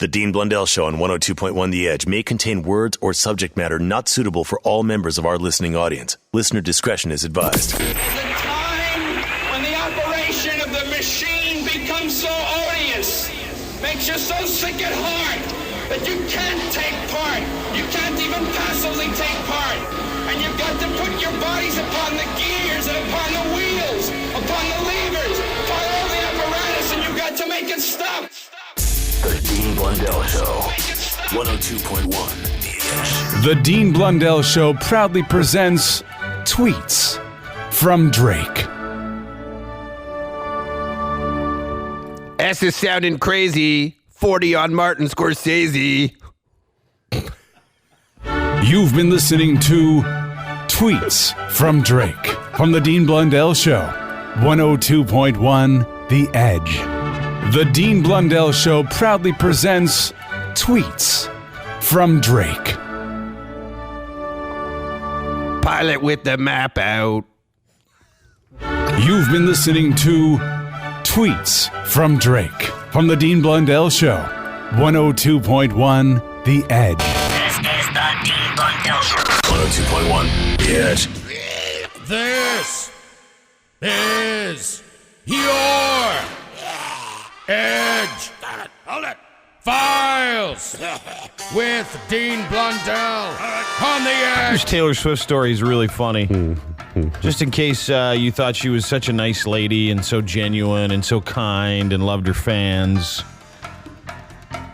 The Dean Blundell Show on 102.1 The Edge may contain words or subject matter not suitable for all members of our listening audience. Listener discretion is advised. There's a time when the operation of the machine becomes so odious, makes you so sick at heart that you can't take part. You can't even passively take part. And you've got to put your bodies upon the gears and upon the wheels, upon the levers, upon all the apparatus, and you've got to make it stop. The Dean Blundell Show, 102.1 The Edge. The Dean Blundell Show proudly presents Tweets from Drake. S is sounding crazy. 40 on Martin Scorsese. You've been listening to Tweets from Drake from The Dean Blundell Show, 102.1 The Edge. The Dean Blundell Show proudly presents Tweets from Drake. Pilot with the map out. You've been listening to Tweets from Drake from The Dean Blundell Show, 102.1 The Edge. This is The Dean Blundell Show, 102.1 The Edge. This is your Edge. Hold it. Files with Dean Blundell on the Edge. This Taylor Swift story is really funny. Just in case you thought she was such a nice lady and so genuine and so kind and loved her fans.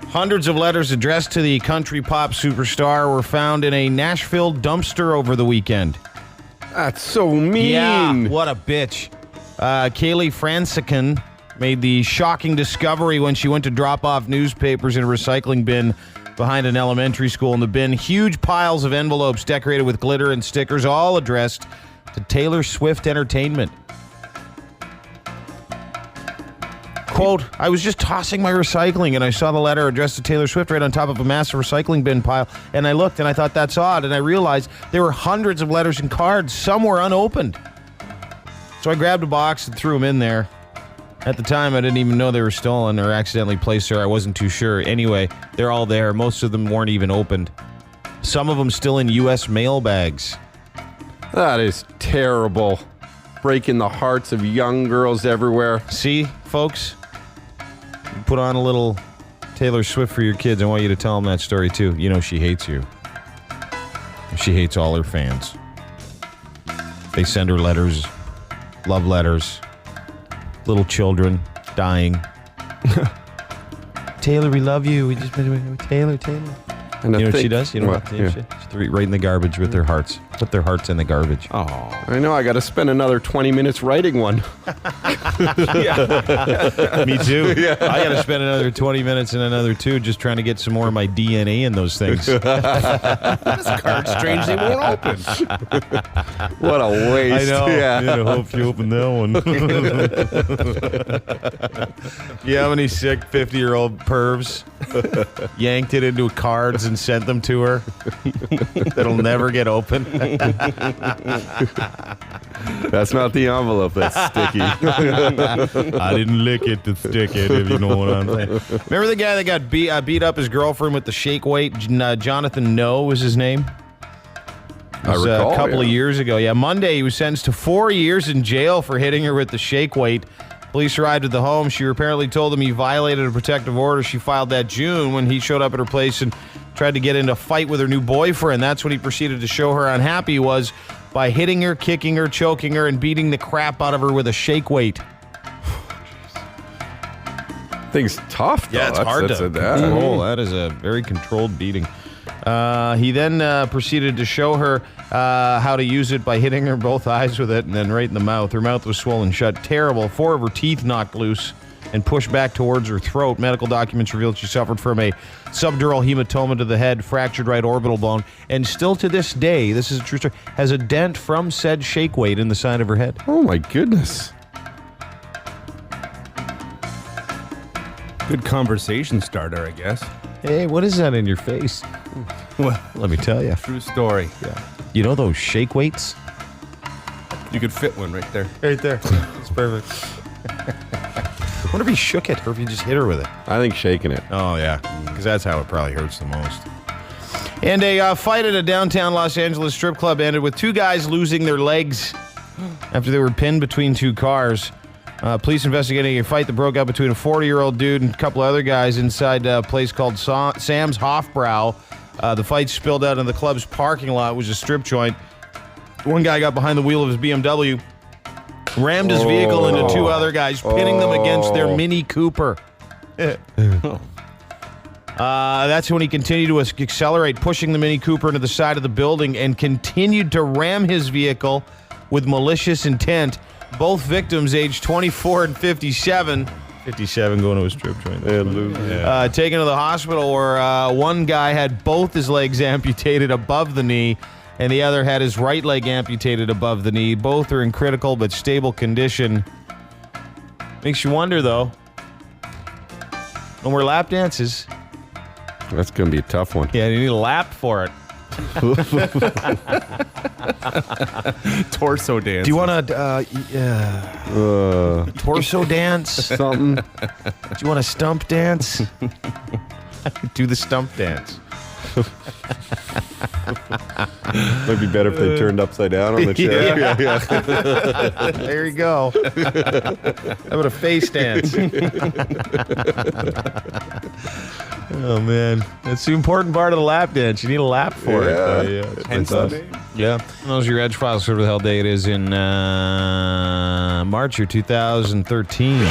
Hundreds of letters addressed to the country pop superstar were found in a Nashville dumpster over the weekend. That's so mean. Yeah, what a bitch. Kaylee Fransican made the shocking discovery when she went to drop off newspapers in a recycling bin behind an elementary school. In the bin, huge piles of envelopes decorated with glitter and stickers, all addressed to Taylor Swift Entertainment. Quote, I was just tossing my recycling and I saw the letter addressed to Taylor Swift right on top of a massive recycling bin pile, and I looked and I thought that's odd, and I realized there were hundreds of letters and cards. Some were unopened. So I grabbed a box and threw them in there. At the time, I didn't even know they were stolen or accidentally placed there. I wasn't too sure. Anyway, they're all there. Most of them weren't even opened. Some of them still in U.S. mail bags. That is terrible. Breaking the hearts of young girls everywhere. See, folks? You put on a little Taylor Swift for your kids. I want you to tell them that story, too. You know she hates you. She hates all her fans. They send her letters, love letters. Little children dying. Taylor, we love you. We just Taylor. And you know what she does? You know what? Yeah. She threw it right in the garbage with their hearts. Put their hearts in the garbage. Oh, I know. I got to spend another 20 minutes writing one. Me too. Yeah. I got to spend another 20 minutes and another 2 just trying to get some more of my DNA in those things. This card's strange. They won't open. What a waste. I know. Yeah. I hope you open that one. You have any sick 50-year-old pervs yanked it into cards and sent them to her that'll never get open? That's not the envelope. That's sticky. I didn't lick it to stick it, if you know what I'm saying. Remember the guy that got beat up his girlfriend with the shake weight? Jonathan No was his name? It was I recall, a couple of years ago. Yeah, Monday he was sentenced to 4 years in jail for hitting her with the shake weight. Police arrived at the home. She apparently told him he violated a protective order she filed that June when he showed up at her place and tried to get into a fight with her new boyfriend. That's when he proceeded to show her how unhappy he was by hitting her, kicking her, choking her, and beating the crap out of her with a shake weight. Thing's tough, though. Yeah, it's hard to control. Mm-hmm. That is a very controlled beating. He then proceeded to show her how to use it by hitting her both eyes with it and then right in the mouth. Her mouth was swollen shut. Terrible. 4 of her teeth knocked loose and pushed back towards her throat. Medical documents revealed she suffered from a subdural hematoma to the head, fractured right orbital bone, and still to this day, this is a true story, has a dent from said shake weight in the side of her head. Oh, my goodness. Good conversation starter, I guess. Hey, what is that in your face? Well, Let me tell you. true story. Yeah. You know those shake weights? You could fit one right there. Right there. It's perfect. I wonder if he shook it or if he just hit her with it. I think shaking it. Oh, yeah, because that's how it probably hurts the most. And a fight at a downtown Los Angeles strip club ended with 2 guys losing their legs after they were pinned between 2 cars. Police investigating a fight that broke out between a 40-year-old dude and a couple of other guys inside a place called Sam's Hofbrau. The fight spilled out in the club's parking lot. It was a strip joint. One guy got behind the wheel of his BMW, rammed his vehicle into 2 other guys, pinning them against their Mini Cooper. That's when he continued to accelerate, pushing the Mini Cooper into the side of the building and continued to ram his vehicle with malicious intent. Both victims, aged 24 and 57. 57 going to a strip joint. Taken to the hospital where one guy had both his legs amputated above the knee and the other had his right leg amputated above the knee. Both are in critical but stable condition. Makes you wonder, though. No more lap dances. That's going to be a tough one. Yeah, you need a lap for it. Torso dance. Do you want to torso dance? Something. Do you want a stump dance? Do the stump dance. Might be better if they turned upside down on the chair. Yeah. There you go. How about a face dance? Oh, man. That's the important part of the lap dance. You need a lap for it. Hence the name. Yeah. Those are your Edgefiles. Whatever the hell day it is in March of 2013. The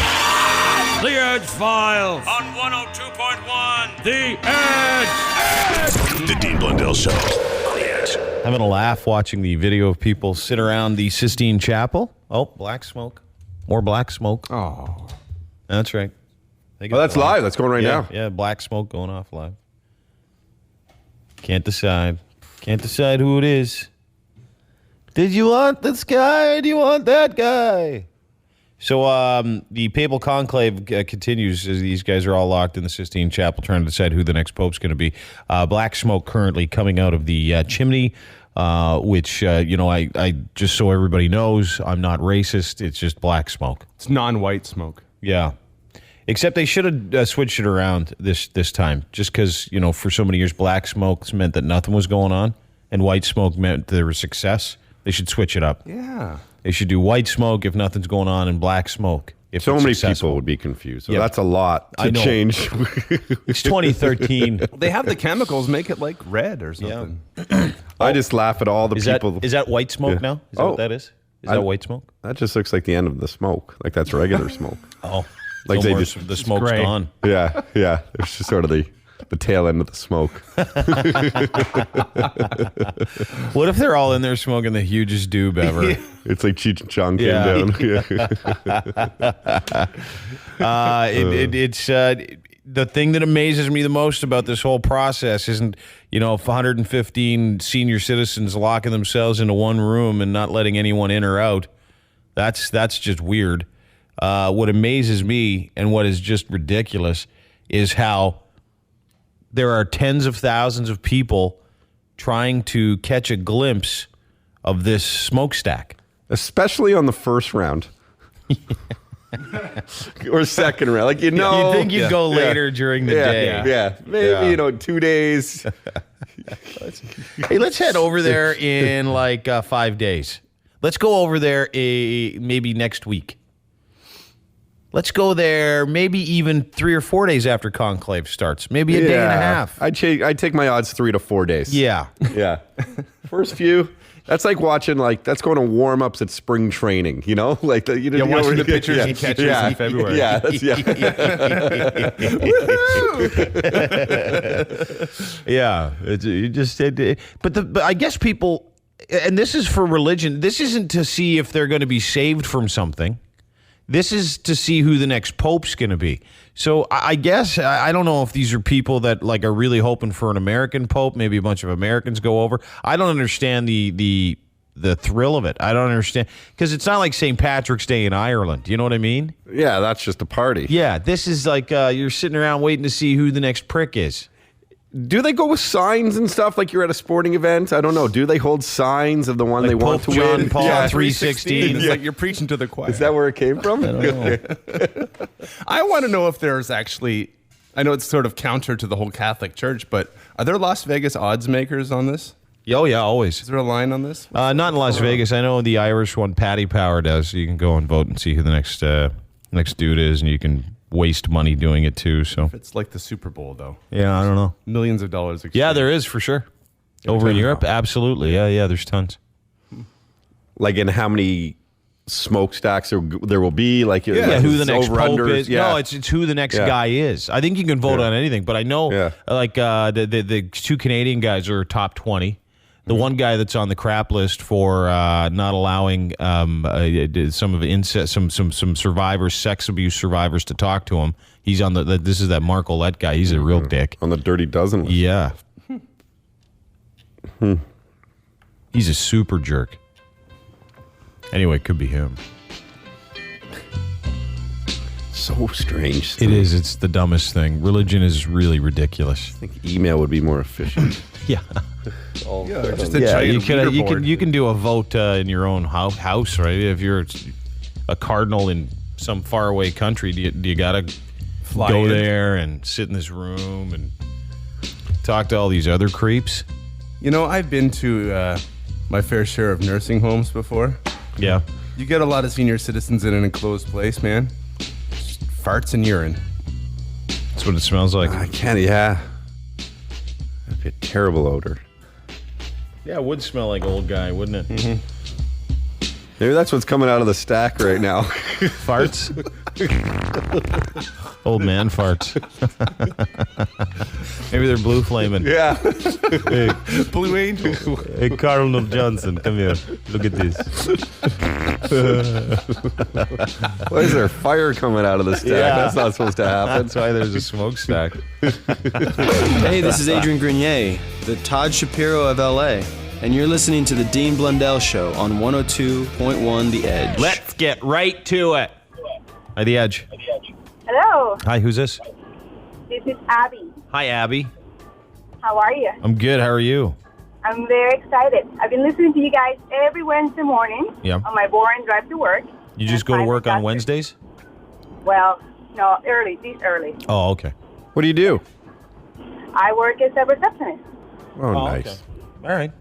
Edgefiles on 102.1 The Edge. The Dean Blundell Show on the Edge. Having a laugh watching the video of people sit around the Sistine Chapel. Oh, black smoke. More black smoke. Oh. That's right. Oh, that's live. That's going right now. Yeah, black smoke going off live. Can't decide. Can't decide who it is. Did you want this guy or do you want that guy? So the Papal Conclave continues as these guys are all locked in the Sistine Chapel trying to decide who the next pope's going to be. Black smoke currently coming out of the chimney, which, I just so everybody knows, I'm not racist. It's just black smoke. It's non-white smoke. Yeah. Except they should have switched it around this time, just because, for so many years, black smoke meant that nothing was going on, and white smoke meant there was success. They should switch it up. Yeah. They should do white smoke if nothing's going on, and black smoke if So it's many successful. people would be confused. So Yeah. that's a lot I to know. change. It's 2013. They have the chemicals make it like red or something. I just laugh at all the Is people. that white smoke now? Is that Oh. what that is? Is that white smoke? That just looks like the end of the smoke. Like that's regular smoke. Oh. Like No they more, just- the smoke's gray. gone. Yeah. It's just sort of the tail end of the smoke. What if they're all in there smoking the hugest doob ever? It's like Cheech and Chong came Yeah. down. Yeah. It's the thing that amazes me the most about this whole process isn't, if 115 senior citizens locking themselves into one room and not letting anyone in or out. That's just weird. What amazes me and what is just ridiculous is how there are tens of thousands of people trying to catch a glimpse of this smokestack. Especially on the first round. Or second round. Like, You'd think you'd go later during the day. Yeah. Maybe, 2 days. Hey, let's head over there in 5 days. Let's go over there maybe next week. Let's go there maybe even 3 or 4 days after Conclave starts. Maybe a day and a half. I'd take my odds 3 to 4 days. Yeah. Yeah. First few. That's like watching, that's going to warm-ups at spring training, Like watching the pitchers he catches in February. Yeah, Yeah. But I guess people, and this is for religion, this isn't to see if they're going to be saved from something. This is to see who the next pope's going to be. So I guess, I don't know if these are people that are really hoping for an American pope. Maybe a bunch of Americans go over. I don't understand the thrill of it. I don't understand. Because it's not like St. Patrick's Day in Ireland. You know what I mean? Yeah, that's just a party. Yeah, this is you're sitting around waiting to see who the next prick is. Do they go with signs and stuff like you're at a sporting event? I don't know. Do they hold signs of the one Like they want Pope to John win? Paul 316. It's like you're preaching to the choir. Is that where it came from? I don't know. I want to know if there's actually, I know it's sort of counter to the whole Catholic Church, but are there Las Vegas odds makers on this? Oh, yeah, always. Is there a line on this? Not in Las Vegas. I know the Irish one, Paddy Power does. You can go and vote and see who the next dude is, and you can waste money doing it too. So It's like the Super Bowl, though. yeah, I don't know. Millions of dollars. Yeah, there is for sure. Over in Europe, absolutely. Yeah, there's tons. Like in how many smokestacks there will be? Like Who the next pope over-unders? is? Yeah. No, it's who the next guy is. I think you can vote on anything, but I know like the two Canadian guys are top 20. The one guy that's on the crap list for not allowing some of incest, some survivors, sex abuse survivors, to talk to him. He's on this is that Mark Ouellette guy. He's a real dick. On the Dirty Dozen list. Yeah. He's a super jerk. Anyway, it could be him. So strange. It is. It's the dumbest thing. Religion is really ridiculous. I think email would be more efficient. Yeah. Just a Yeah, giant you can do a vote in your own house, right? If you're a cardinal in some faraway country, do you gotta go in there and sit in this room and talk to all these other creeps? You know, I've been to my fair share of nursing homes before. Yeah. You get a lot of senior citizens in an enclosed place, man. Just farts and urine. That's what it smells like. I can't, yeah. That'd be a terrible odor. Yeah, it would smell like old guy, wouldn't it? Mm-hmm. Maybe that's what's coming out of the stack right now. Farts? Old man farts. Maybe they're blue flaming. Yeah. Hey, Blue Angel. hey, Cardinal Johnson, come here. Look at this. Why is there fire coming out of the stack? Yeah. That's not supposed to happen. That's why there's a smokestack. Hey, this is Adrian Grenier, the Todd Shapiro of LA, and you're listening to the Dean Blundell Show on 102.1 The Edge. Let's get right to it. Hi, The Edge. Hello, Hi, who's this? this is Abby. Hi, Abby. How are you? I'm good. How are you? I'm very excited. I've been listening to you guys every Wednesday morning Yeah. on my boring drive to work. You just go to work on Wednesdays? Well, no, this early. Oh, okay. What do you do? I work as a receptionist. Oh, nice. okay. All right.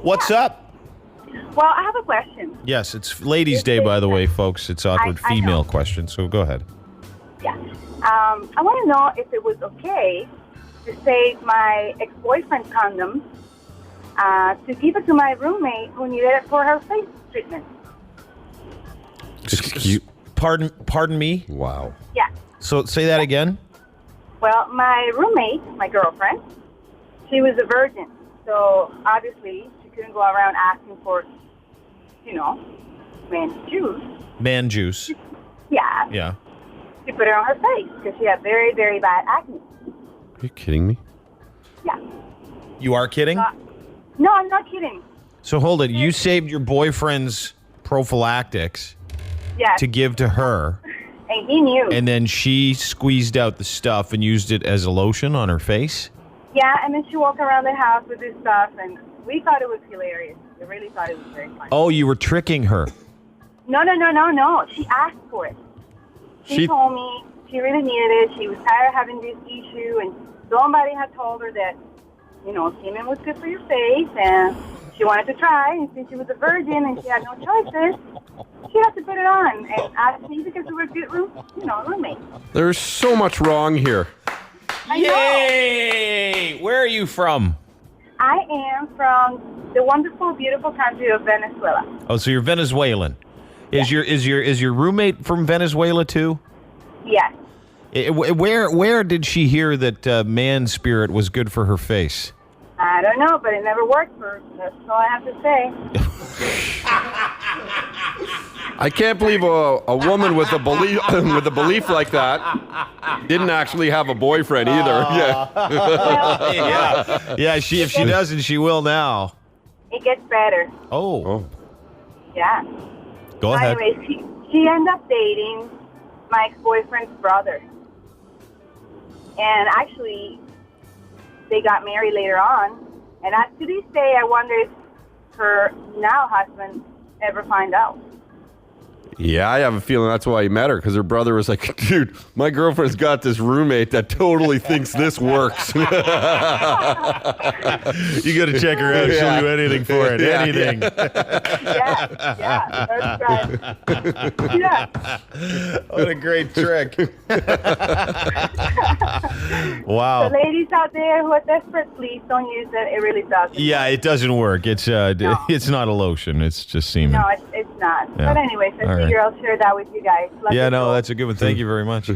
What's up? Well, I have a question. Yes, it's Ladies' Day, by the way, folks. It's awkward I female know. question, so go ahead. Yeah. I want to know if it was okay to save my ex-boyfriend's condom to give it to my roommate who needed it for her face treatment. Pardon me? Wow. Yeah. So say that again? Well, my roommate, my girlfriend, she was a virgin. So, obviously, she couldn't go around asking for, man's juice. Man juice. Yeah. Yeah. She put it on her face because she had very, very bad acne. Are you kidding me? Yeah. You are kidding? No, I'm not kidding. So hold it. You saved your boyfriend's prophylactics Yes. to give to her, And he knew. and then she squeezed out the stuff and used it as a lotion on her face? Yeah, and then she walked around the house with this stuff, and we thought it was hilarious. We really thought it was very funny. Oh, you were tricking her. No. She asked for it. She told me she really needed it. She was tired of having this issue, and somebody had told her that, semen was good for your face, and she wanted to try, and since she was a virgin and she had no choices, she had to put it on. And asked me because we were good roommates. There's so much wrong here. I know. Yay! Where are you from? I am from the wonderful, beautiful country of Venezuela. Oh, so you're Venezuelan. Is your roommate from Venezuela too? Yes. Where did she hear that man spirit was good for her face? I don't know, but it never worked for her. That's all I have to say. I can't believe a woman with a belief like that didn't actually have a boyfriend either. Yeah. If she doesn't, she will now. It gets better. Oh. Yeah. Go ahead. Anyways, she ended up dating my ex-boyfriend's brother. And actually, they got married later on. And to this day, I wonder if her now husband ever find out. Yeah, I have a feeling that's why he met her, because her brother was like, dude, my girlfriend's got this roommate that totally thinks this works. You got to check her out. She'll do anything for it. Yeah, Anything. Yeah, that's right. Yeah. What a great trick. Wow. The ladies out there who are desperate, please don't use it. It really doesn't. Yeah, it doesn't work. It's it's not a lotion. It's just semen. No, it's not. Yeah. But anyways, I figure I'll share that with you guys. Love Yeah, you no, both. that's a good one. Thank you very much.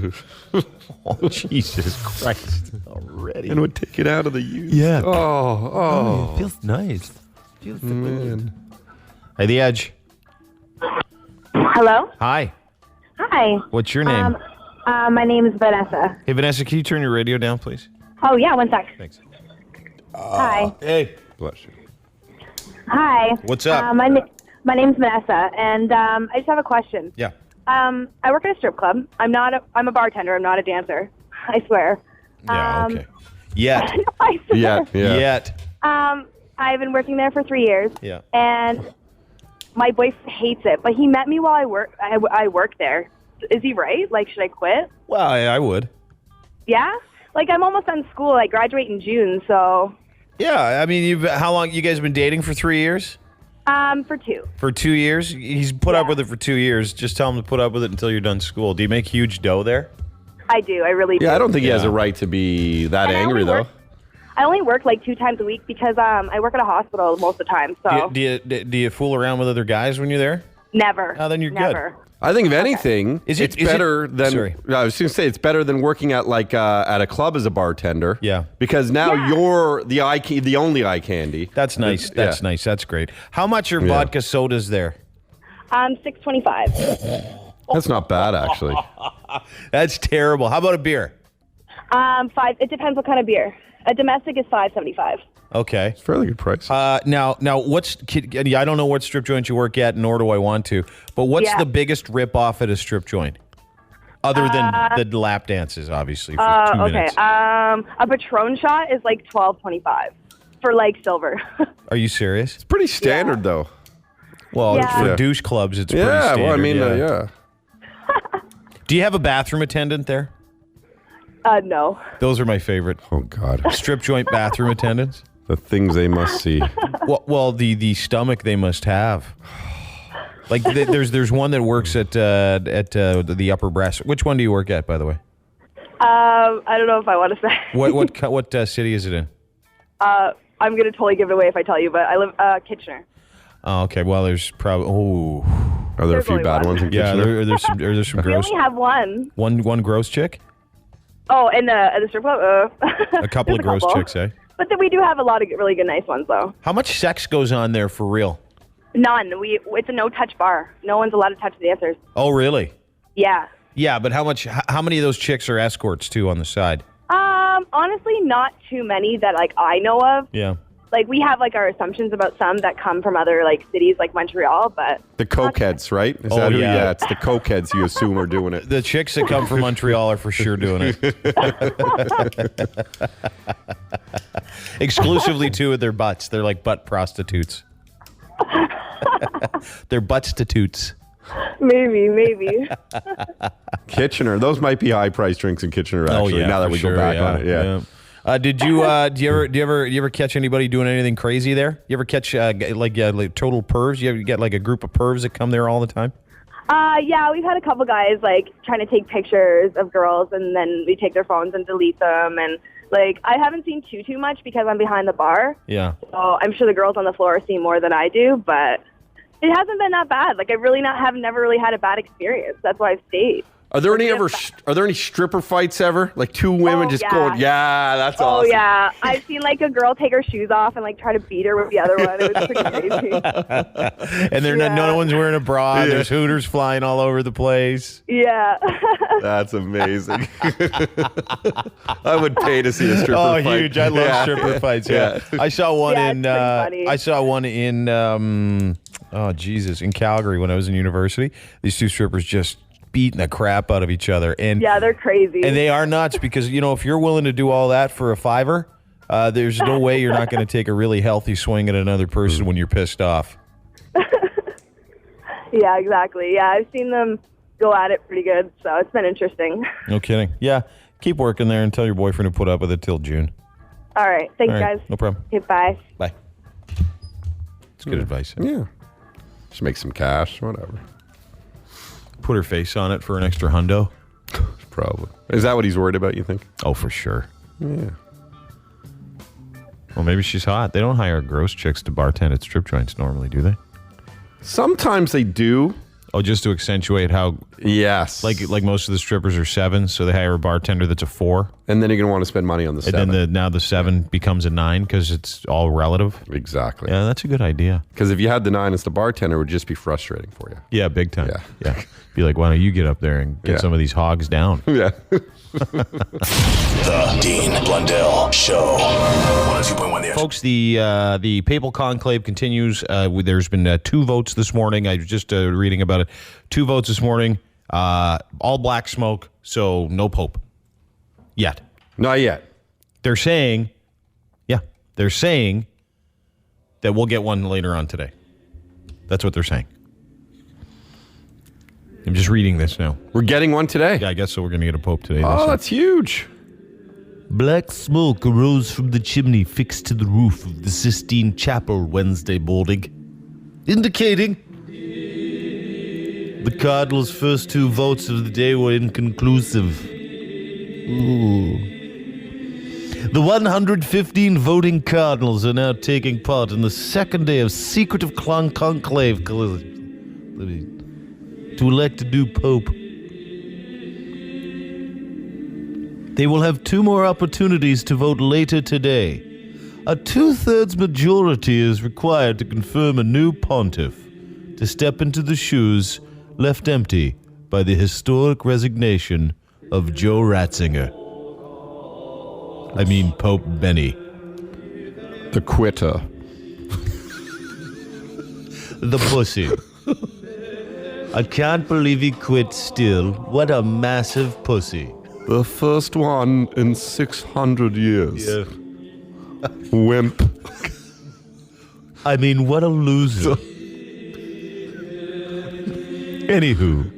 Oh, Jesus Christ. Already. And would take it out of the use. Yeah. Oh. It feels nice. Feels so good. Hey, The Edge. Hello? Hi. Hi. What's your name? My name is Vanessa. Hey, Vanessa, can you turn your radio down, please? Oh, yeah, one sec. Thanks. Hi. Hey. Bless you. Hi. What's up? My name's Vanessa, and I just have a question. Yeah. I work at a strip club. I'm a bartender. I'm not a dancer. I swear. Yeah, okay. Yet. I swear. Yet. I've been working there for 3 years. Yeah. And my boyfriend hates it, but he met me while I work there. Is he right? Like, should I quit? Well, I would. Yeah? Like, I'm almost done school. I graduate in June, so... Yeah, I mean, how long you guys been dating for 3 years? For 2. For 2 years? He's put up with it for 2 years. Just tell him to put up with it until you're done school. Do you make huge dough there? I do. I really do. Yeah, I don't think he has a right to be that angry, though. I only work like 2 times a week because I work at a hospital most of the time. So Do you fool around with other guys when you're there? Never. Oh, then you're Never. good. I think if anything, Is it's it better than. sorry. I was going to say it's better than working at at a club as a bartender. Yeah. Because now you're the only eye candy. That's nice. That's nice. That's great. How much are vodka sodas there? $6.25. That's not bad, actually. That's terrible. How about a beer? 5. It depends what kind of beer. A domestic is $5.75. Okay. It's a fairly good price. Now, I don't know what strip joint you work at, nor do I want to, but what's the biggest rip-off at a strip joint? Other than the lap dances, obviously, for 2 minutes. A Patron shot is like $12.25 for like silver. Are you serious? It's pretty standard, though. Well, for douche clubs, it's pretty standard. Well, I mean, Do you have a bathroom attendant there? No. Those are my favorite. Oh, God. Strip joint bathroom attendants? The things they must see. Well, the stomach they must have. Like there's one that works at the upper breast. Which one do you work at, by the way? I don't know if I want to say. What city is it in? I'm gonna totally give it away if I tell you, but I live Kitchener. Oh, okay. Well, there's probably Are there a few bad ones in Kitchener? There's some We gross. only have one. One gross chick. Oh, and the strip club. A couple of gross chicks, eh? But then we do have a lot of really good, nice ones, though. How much sex goes on there for real? None. It's a no-touch bar. No one's allowed to touch the dancers. Oh, really? Yeah. Yeah, but how many of those chicks are escorts too on the side? Honestly, not too many that like I know of. Yeah. Like we have like our assumptions about some that come from other like cities like Montreal, but The cokeheads, right? Is that who? Yeah, it's the cokeheads you assume are doing it. The chicks that come from Montreal are for sure doing it. Exclusively too with their butts. They're like butt prostitutes. They're butt-stitutes. maybe. Kitchener. Those might be high-priced drinks in Kitchener, actually, now that we go back on it. Yeah. Did you do you ever catch anybody doing anything crazy there? You ever catch like total pervs? You ever get like a group of pervs that come there all the time? Yeah, we've had a couple guys like trying to take pictures of girls and then we take their phones and delete them, and like I haven't seen too much because I'm behind the bar. Yeah. So I'm sure the girls on the floor see more than I do, but it hasn't been that bad. Like I really never really had a bad experience. That's why I've stayed. Are there any stripper fights ever? Like two women going, that's awesome. Oh, yeah. I've seen, like, a girl take her shoes off and, like, try to beat her with the other one. It was pretty crazy. And no one's wearing a bra. Yeah. There's hooters flying all over the place. Yeah. That's amazing. I would pay to see a stripper fight. Oh, huge. I love stripper fights, yeah. I saw one in Calgary when I was in university. These two strippers just beating the crap out of each other, and yeah, they're crazy, and they are nuts because if you're willing to do all that for a $5, There's no way you're not going to take a really healthy swing at another person when you're pissed off. Yeah, exactly. Yeah, I've seen them go at it pretty good, so it's been interesting. No kidding. Yeah, keep working there and tell your boyfriend to put up with it till June. All right. Thanks, guys. No problem. Okay, bye. Bye. It's good advice. Yeah. Just make some cash, whatever. Put her face on it for an extra hundo. Probably. Is that what he's worried about, you think? Oh, for sure. Yeah. Well, maybe she's hot. They don't hire gross chicks to bartend at strip joints normally, do they? Sometimes they do. Oh, just to accentuate how... Yes. Like most of the strippers are 7, so they hire a bartender that's a 4. And then you're going to want to spend money on the 7. And then now the 7 becomes a 9 because it's all relative. Exactly. Yeah, that's a good idea. Because if you had the 9 as the bartender, it would just be frustrating for you. Yeah, big time. Yeah. Be like, why don't you get up there and get some of these hogs down? Yeah. The Dean Blundell Show. 102.1 The Edge. Folks, the Papal Conclave continues. There's been 2 votes this morning. I was just reading about it. 2 votes this morning. All black smoke, so no Pope. Yet. Not yet. They're saying that we'll get one later on today. That's what they're saying. I'm just reading this now. We're getting one today? Yeah, I guess so. We're going to get a Pope today. Oh, that's huge. Black smoke arose from the chimney fixed to the roof of the Sistine Chapel Wednesday morning, indicating the Cardinal's first 2 votes of the day were inconclusive. Ooh. The 115 voting Cardinals are now taking part in the second day of secretive conclave to elect a new Pope. They will have 2 more opportunities to vote later today. A 2/3 majority is required to confirm a new pontiff to step into the shoes left empty by the historic resignation of Joe Ratzinger. I mean Pope Benny. The quitter. The pussy. I can't believe he quit still. What a massive pussy. The first one in 600 years. Yeah. Wimp. I mean, what a loser. Anywho,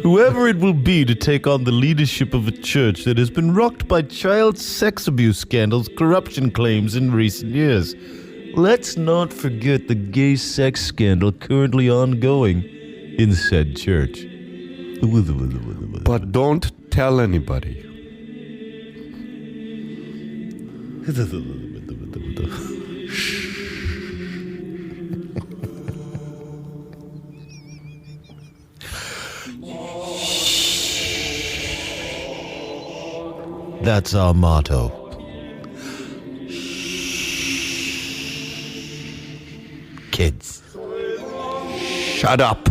whoever it will be to take on the leadership of a church that has been rocked by child sex abuse scandals, corruption claims in recent years. Let's not forget the gay sex scandal currently ongoing in said church. But don't tell anybody. That's our motto. Kids. Shut up.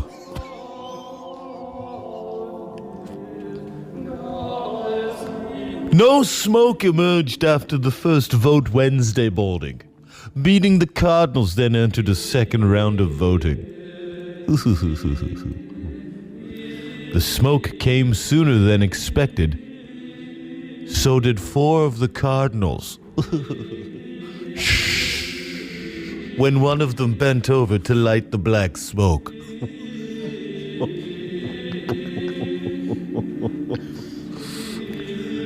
No smoke emerged after the first vote Wednesday morning. Meaning the Cardinals then entered a second round of voting. The smoke came sooner than expected. So did 4 of the Cardinals. When one of them bent over to light the black smoke.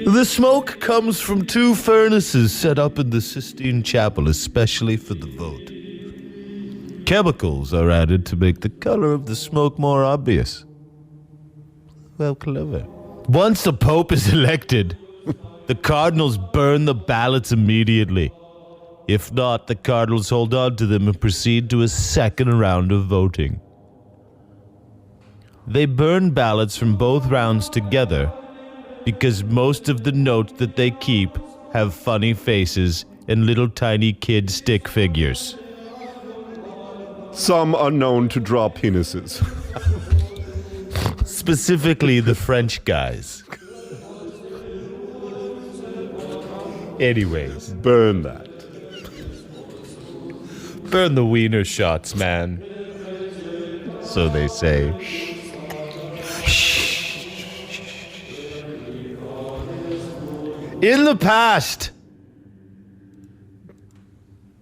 The smoke comes from 2 furnaces set up in the Sistine Chapel, especially for the vote. Chemicals are added to make the color of the smoke more obvious. Well, clever. Once the Pope is elected, the Cardinals burn the ballots immediately. If not, the Cardinals hold on to them and proceed to a second round of voting. They burn ballots from both rounds together because most of the notes that they keep have funny faces and little tiny kid stick figures. Some are known to draw penises. Specifically the French guys. Anyways. Burn that. Burn the wiener shots, man. So they say. In the past,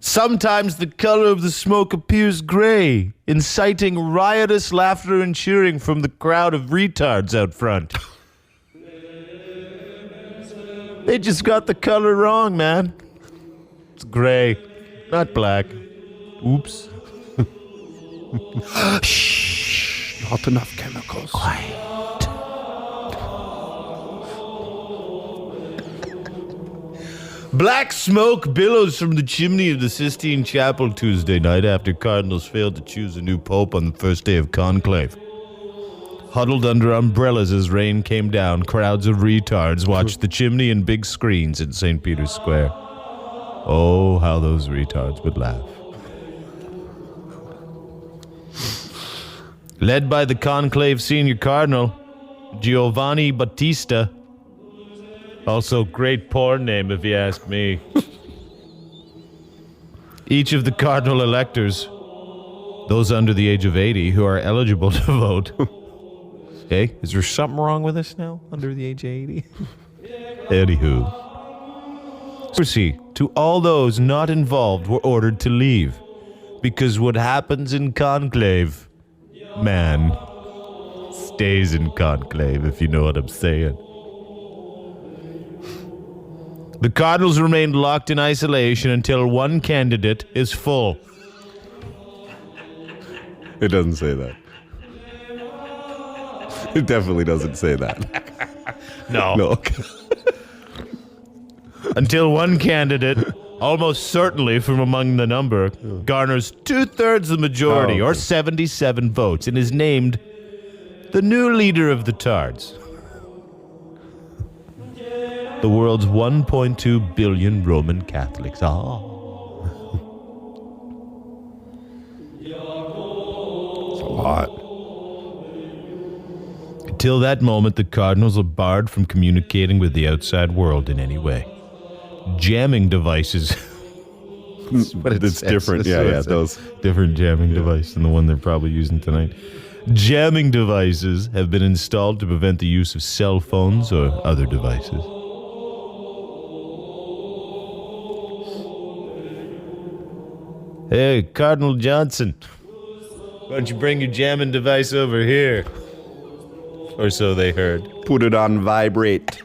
Sometimes the color of the smoke appears gray, inciting riotous laughter and cheering from the crowd of retards out front. They just got the color wrong, man. It's gray, not black. Oops. Shh, not enough chemicals. Quiet. Black smoke billows from the chimney of the Sistine Chapel Tuesday night after cardinals failed to choose a new pope on the first day of conclave. Huddled under umbrellas as rain came down, crowds of retards watched the chimney and big screens in St. Peter's Square. Oh, how those retards would laugh. Led by the conclave senior cardinal, Giovanni Battista. Also, great porn name, if you ask me. Each of the cardinal electors, those under the age of 80 who are eligible to vote. Okay, is there something wrong with us now, under the age of 80? Anywho. To all those not involved were ordered to leave. Because what happens in conclave, man, stays in conclave, if you know what I'm saying. The Cardinals remained locked in isolation until one candidate is full. It doesn't say that. It definitely doesn't say that. No. Until one candidate, almost certainly from among the number, garners 2/3 the majority, or 77 votes, and is named the new leader of the Tards. The world's 1.2 billion Roman Catholics. It's a lot. Until that moment, the Cardinals are barred from communicating with the outside world in any way. Jamming devices. But it's different. Yeah, those different jamming device than the one they're probably using tonight. Jamming devices have been installed to prevent the use of cell phones or other devices. Hey, Cardinal Johnson, why don't you bring your jamming device over here? Or so they heard. Put it on vibrate.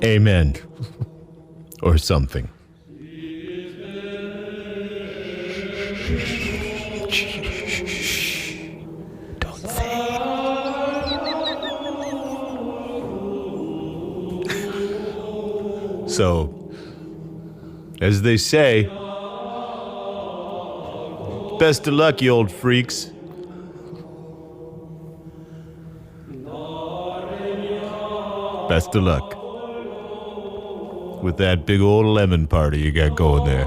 Amen. Or something. Don't say. So, as they say, best of luck, you old freaks. Best of luck with that big old lemon party you got going there.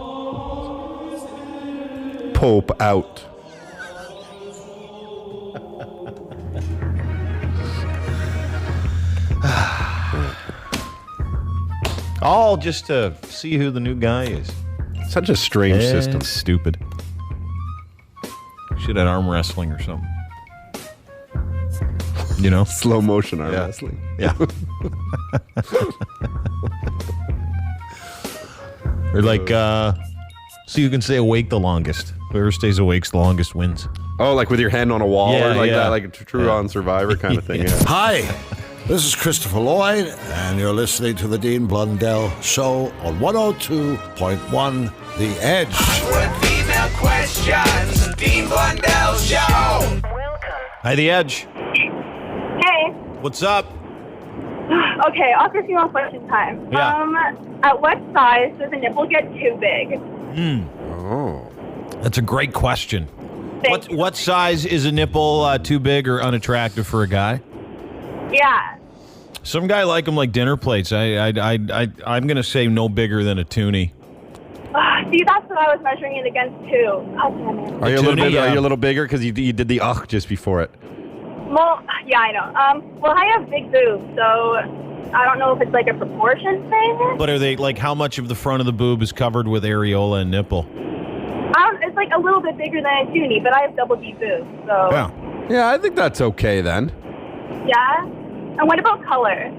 Pope out. All just to see who the new guy is. Such a strange system. Stupid. Should have arm wrestling or something. You know? Slow motion arm wrestling. Yeah. Or like, so you can stay awake the longest. Whoever stays awake's the longest wins. Oh, like with your hand on a wall Yeah, or like yeah. that, like a true on Survivor kind of thing. Yeah. Hi, this is Christopher Lloyd, and you're listening to the Dean Blundell Show on 102.1 The Edge. With female questions, Dean Blundell Show. Hi, The Edge. Hey. What's up? Okay, after female question time. Yeah. At what size does a nipple get too big? Oh. That's a great question. Thank you. What size is a nipple too big or unattractive for a guy? Yeah. Some guy like them like dinner plates. I'm gonna say no bigger than a toonie. See, that's what I was measuring it against too. God damn it. Are you a little bigger because you did the just before it? Well, yeah, I know. Well, I have big boobs, so I don't know if it's like a proportion thing. But are they like how much of the front of the boob is covered with areola and nipple? It's it's like a little bit bigger than I do need, but I have double D boobs, so. Yeah, I think that's okay then. Yeah? And what about color?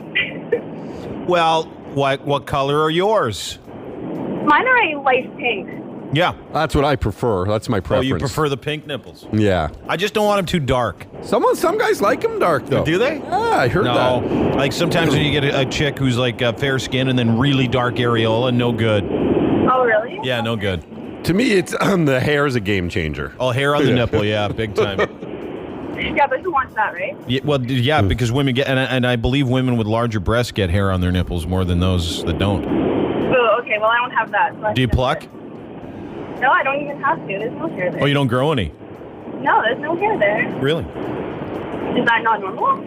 Well, what color are yours? Mine are a light pink. Yeah. That's what I prefer. That's my preference. Oh, you prefer the pink nipples? Yeah. I just don't want them too dark. Some guys like them dark, though. Do they? Yeah, I heard that. Like sometimes when you get a chick who's like fair skin and then really dark areola, no good. Oh, really? Yeah, no good. To me, it's the hair is a game changer. Oh, hair on the nipple, yeah, big time. Yeah, but who wants that, right? Yeah, well, yeah, because women get, and I believe women with larger breasts get hair on their nipples more than those that don't. Oh, okay, well, I don't have that. So Do you pluck? No, I don't even have to. There's no hair there. Oh, you don't grow any? No, there's no hair there. Really? Is that not normal?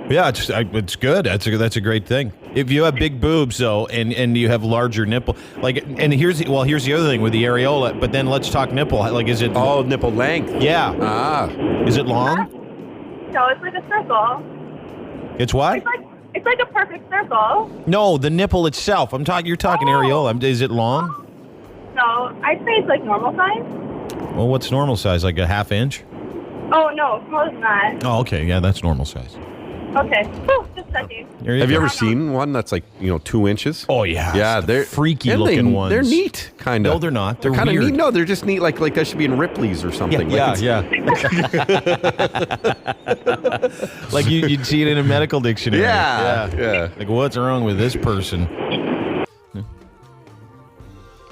Yeah, it's good. That's a great thing. If you have big boobs though, and you have larger nipple, and here's the other thing with the areola. But then let's talk nipple. Like, is it? Oh, nipple length. Yeah. Ah. Is it long? No, it's like a circle. It's what? It's like a perfect circle. No, the nipple itself. You're talking areola. Is it long? No, I'd say it's like normal size. Well, what's normal size? Like a half inch? Oh, no, smaller than that. Oh, okay. Yeah, that's normal size. Okay. Whew, just checking. Have you ever seen one that's like 2 inches? Oh yeah. Yeah, they're freaky looking ones. They're neat, kind of. No, they're not. They're kind of weird. neat. No, they're just neat. Like that should be in Ripley's or something. Yeah, yeah. Like you'd see it in a medical dictionary. Yeah. Like, what's wrong with this person?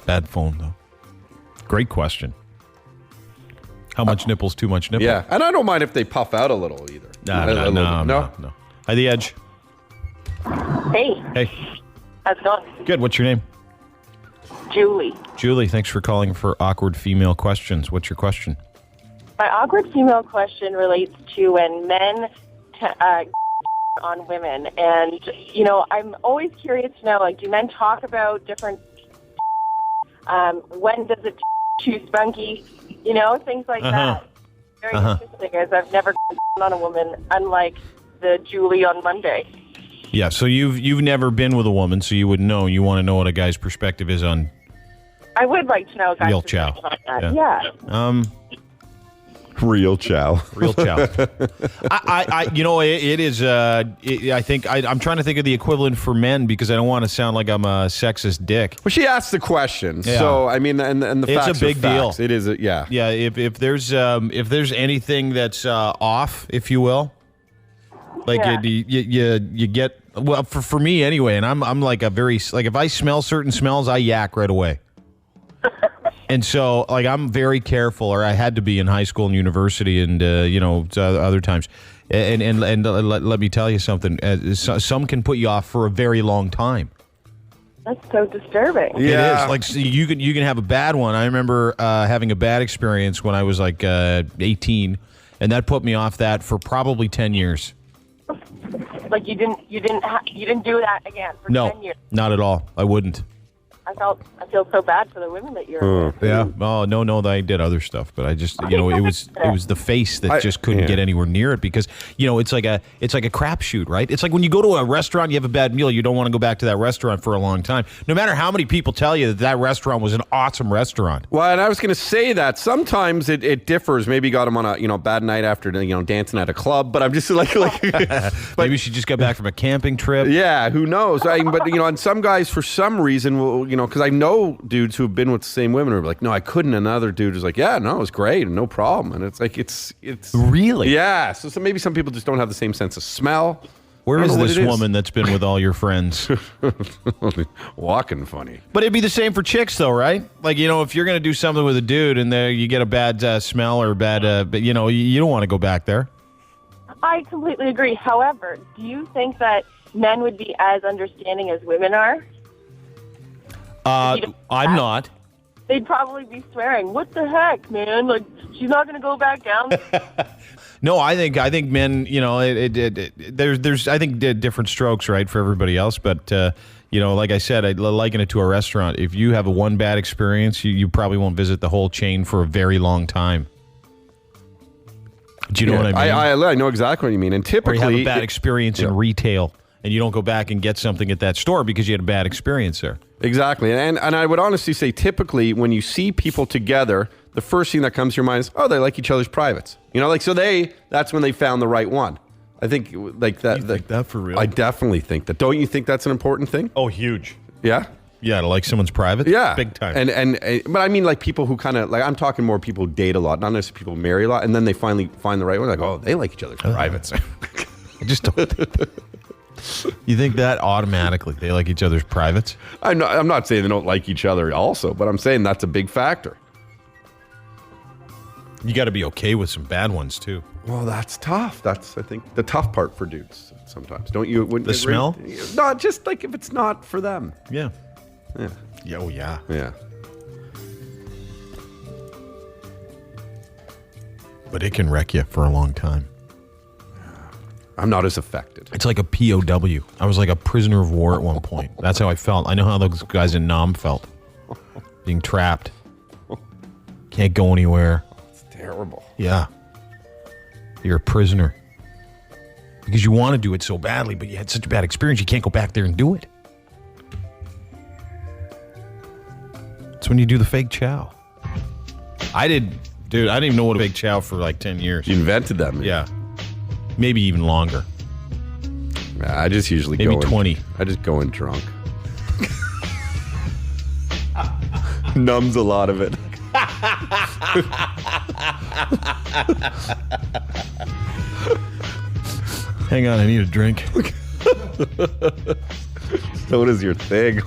Bad phone though. Great question. How much nipple's too much nipple? Yeah, and I don't mind if they puff out a little either. No. Hi, The Edge. Hey. Hey. How's it going? Good. What's your name? Julie. Julie, thanks for calling for Awkward Female Questions. What's your question? My awkward female question relates to when men on women. And, I'm always curious to know, do men talk about different... when does it too spunky? Things like that. Very interesting, as I've never on a woman, unlike the Julie on Monday. Yeah, so you've never been with a woman, so you would know. You want to know what a guy's perspective is on I would like to know. real chow. Yeah. Real chow. Real chow. It is. I think I'm trying to think of the equivalent for men because I don't want to sound like I'm a sexist dick. Well, she asked the question, Yeah. so I mean, and the It's facts a big are deal. facts. It is. Yeah. Yeah. If there's anything that's off, if you will, like you get for me anyway, and I'm like a very if I smell certain smells, I yak right away. And so, I'm very careful, or I had to be in high school and university, and other times. And let me tell you something. Some can put you off for a very long time. That's so disturbing. Yeah. It is. You can have a bad one. I remember having a bad experience when I was 18, and that put me off that for probably 10 years. Like you didn't do that again for 10 years. No, not at all. I wouldn't. I feel so bad for the women that you're with. Yeah. Oh no, I did other stuff, but I just it was the face that just couldn't get anywhere near it because it's like a crapshoot, right? It's like when you go to a restaurant, you have a bad meal, you don't want to go back to that restaurant for a long time, no matter how many people tell you that restaurant was an awesome restaurant. Well, and I was going to say that sometimes it differs. Maybe you got him on a bad night after dancing at a club, but I'm just like maybe she just got back from a camping trip. Yeah, who knows? But and some guys for some reason will because I know dudes who have been with the same women who are like, no, I couldn't. And another dude is like, yeah, no, it was great, no problem. And it's like it's really yeah. So maybe some people just don't have the same sense of smell. Where is this woman that's been with all your friends? Walking funny. But it'd be the same for chicks, though, right? If you're going to do something with a dude and you get a bad smell or bad, but you don't want to go back there. I completely agree. However, do you think that men would be as understanding as women are? I'm not. They'd probably be swearing, "What the heck, man? She's not going to go back down." No, I think men. There's I think different strokes, right, for everybody else. But like I said, I liken it to a restaurant. If you have one bad experience, you probably won't visit the whole chain for a very long time. Do you know what I mean? I know exactly what you mean. And typically, or you have a bad experience in retail, and you don't go back and get something at that store because you had a bad experience there. Exactly. And I would honestly say typically when you see people together, the first thing that comes to your mind is, oh, they like each other's privates. You know, like, so that's when they found the right one. I think like that. You think that for real? I definitely think that. Don't you think that's an important thing? Oh, huge. Yeah? Yeah, to like someone's private? Yeah. Big time. But I mean like people who kind of, like I'm talking more people who date a lot, not necessarily people who marry a lot, and then they finally find the right one, like, oh, they like each other's privates. I just don't think that. You think that automatically they like each other's privates? I'm not saying they don't like each other also, but I'm saying that's a big factor. You got to be okay with some bad ones too. Well, that's tough. That's, I think, the tough part for dudes sometimes. Don't you? Wouldn't the smell? Not just like if it's not for them. Yeah. Yeah. Yeah. Oh, yeah. Yeah. But it can wreck you for a long time. I'm not as affected. It's like a POW. I was like a prisoner of war at one point. That's how I felt. I know how those guys in Nam felt. Being trapped. Can't go anywhere. It's terrible. Yeah. You're a prisoner. Because you want to do it so badly, but you had such a bad experience, you can't go back there and do it. It's when you do the fake chow. I didn't even know what a fake chow for like 10 years. You invented that, man. Yeah. Maybe even longer. I just usually maybe go 20. I just go in drunk. Numbs a lot of it. Hang on, I need a drink. So what is your thing?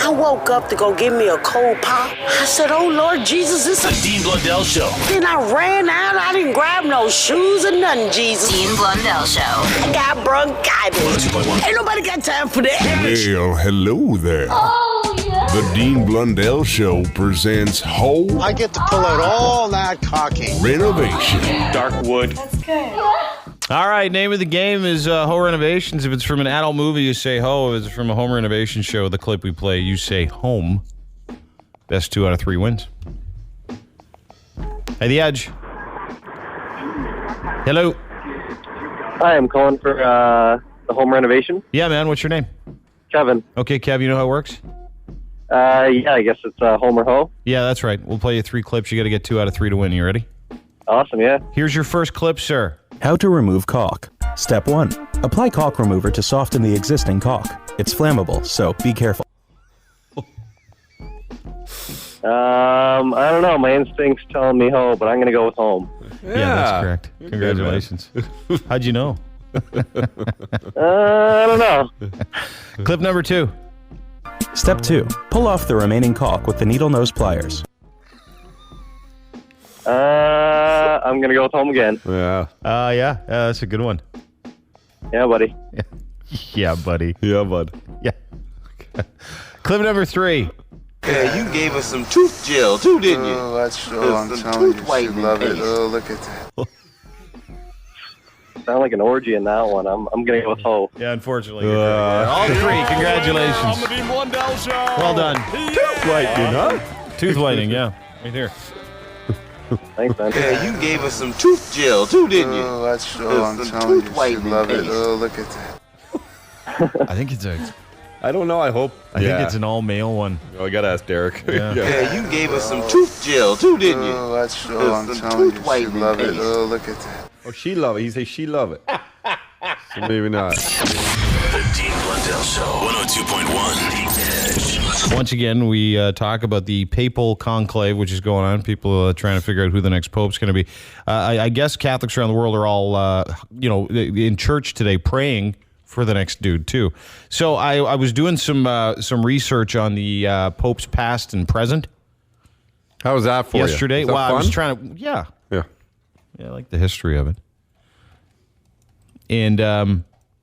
I woke up to go get me a cold pop. I said, oh, Lord Jesus, this is The Dean Blundell Show. Then I ran out. I didn't grab no shoes or nothing, Jesus. Dean Blundell Show. I got bronchitis. Ain't nobody got time for that. Well, hello there. Oh, yeah. The Dean Blundell Show presents Ho I get to pull out all that cocking. Renovations. Dark wood. That's good. All right, name of the game is Ho Renovations. If it's from an adult movie, you say ho. If it's from a home renovation show, the clip we play, you say home. Best 2 out of 3 wins. Hey, The Edge. Hello. Hi, I'm calling for the home renovation. Yeah, man. What's your name? Kevin. Okay, Kev, you know how it works? Yeah, I guess it's home or ho. Yeah, that's right. We'll play you 3 clips. You got to get 2 out of 3 to win. You ready? Awesome, yeah. Here's your first clip, sir. How to remove caulk. Step 1. Apply caulk remover to soften the existing caulk. It's flammable, so be careful. I don't know. My instinct's telling me ho, but I'm going to go with home. Yeah, that's correct. Congratulations. How'd you know? I don't know. Clip number 2. Step 2. Pull off the remaining caulk with the needle nose pliers. I'm going to go with home again. Yeah. Yeah, that's a good one. Yeah, buddy. Yeah, buddy. Yeah, bud. Yeah. Clip number 3. Yeah, you gave us some tooth gel too, didn't you? Oh, that's true. I'm telling you, she love it. Oh, look at that. Sound like an orgy in that one. I'm going to go with ho. Yeah, unfortunately. All 3. Congratulations. On the Dean Blundell Show. Well done. Tooth whitening, huh? Tooth whitening, yeah. Right here. Thanks, man. Yeah, you gave us some tooth gel too, didn't you? Oh, that's true. I'm telling you, she love it. Oh, look at that. I think it's I don't know. I hope. I think it's an all-male one. Oh, I got to ask Derek. Yeah. Yeah, you gave us some tooth gel too, didn't you? Oh, that's true. I'm telling you, she love it. Oh, look at that. Oh, she love it. He say she love it. So maybe not. The Dean Blundell Show. 102.1 The Edge. Once again, we talk about the Papal Conclave, which is going on. People trying to figure out who the next pope's going to be. I guess Catholics around the world are all, in church today praying for the next dude too. So I was doing some research on the popes past and present. How was that for yesterday? you? Well, I was trying to. Yeah. I like the history of it. And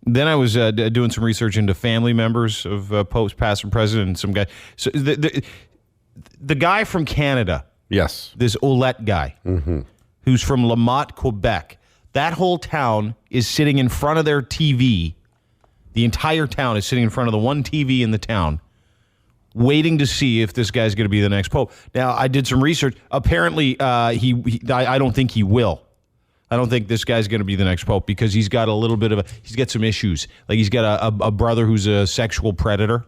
then I was doing some research into family members of popes past and present, and some guy. So the guy from Canada. Yes. This Ouellette guy, who's from La Motte, Quebec. That whole town is sitting in front of their TV. The entire town is sitting in front of the one TV in the town, waiting to see if this guy's going to be the next pope. Now, I did some research. Apparently, I don't think he will. I don't think this guy's going to be the next pope because he's got a little bit of he's got some issues. Like he's got a brother who's a sexual predator.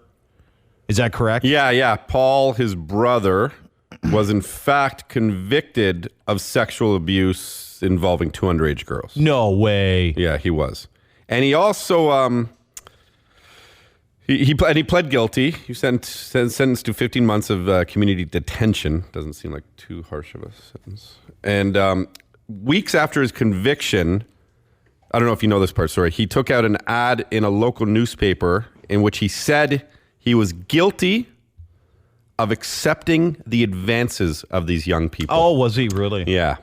Is that correct? Yeah. Paul, his brother, was in fact convicted of sexual abuse involving 2 underage girls. No way. Yeah, he was. And he also he pled guilty. He was sentenced to 15 months of community detention. Doesn't seem like too harsh of a sentence. And weeks after his conviction, I don't know if you know this part, sorry, he took out an ad in a local newspaper in which he said he was guilty of accepting the advances of these young people. Oh, was he really? Yeah.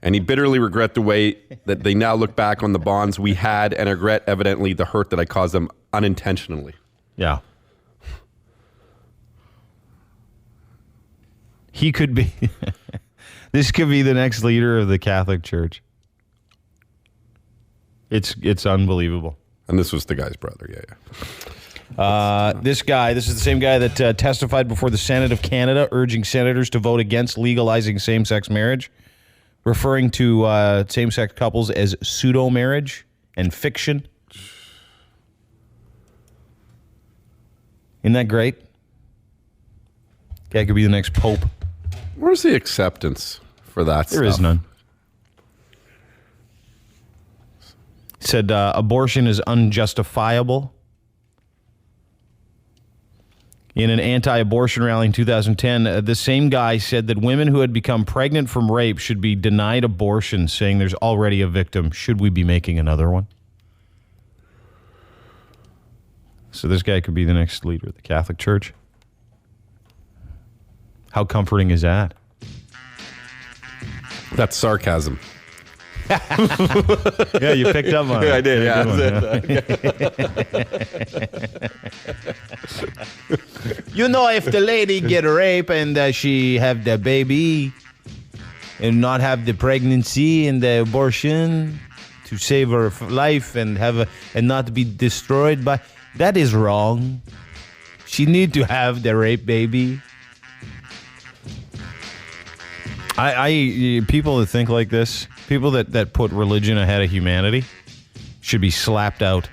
And he bitterly regret the way that they now look back on the bonds we had and regret evidently the hurt that I caused them unintentionally. Yeah. He could be... This could be the next leader of the Catholic Church. It's unbelievable. And this was the guy's brother, yeah. This is the same guy that testified before the Senate of Canada, urging senators to vote against legalizing same-sex marriage, referring to same-sex couples as pseudo-marriage and fiction. Isn't that great? Guy could be the next pope. Where's the acceptance for that There is none. Said abortion is unjustifiable. In an anti-abortion rally in 2010, the same guy said that women who had become pregnant from rape should be denied abortion, saying there's already a victim. Should we be making another one? So this guy could be the next leader of the Catholic Church. How comforting is that? That's sarcasm. Yeah, you picked up on it. Yeah, I did. Yeah. You know, if the lady get raped and she have the baby and not have the pregnancy and the abortion to save her life and and not be destroyed by, that is wrong. She need to have the rape baby. People that think like this, people that put religion ahead of humanity, should be slapped out.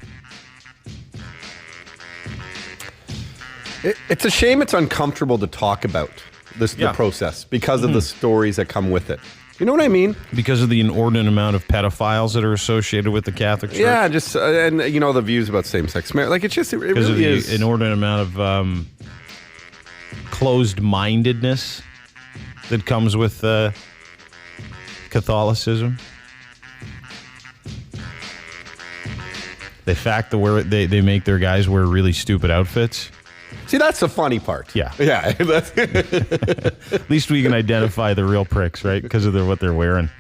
It's a shame it's uncomfortable to talk about the process because of the stories that come with it. You know what I mean? Because of the inordinate amount of pedophiles that are associated with the Catholic Church. Yeah, just and you know the views about same-sex marriage. Like it's just it because really of is the inordinate amount of closed-mindedness that comes with Catholicism. The fact that they make their guys wear really stupid outfits. See, that's the funny part. Yeah. Yeah. At least we can identify the real pricks, right? Because of what they're wearing.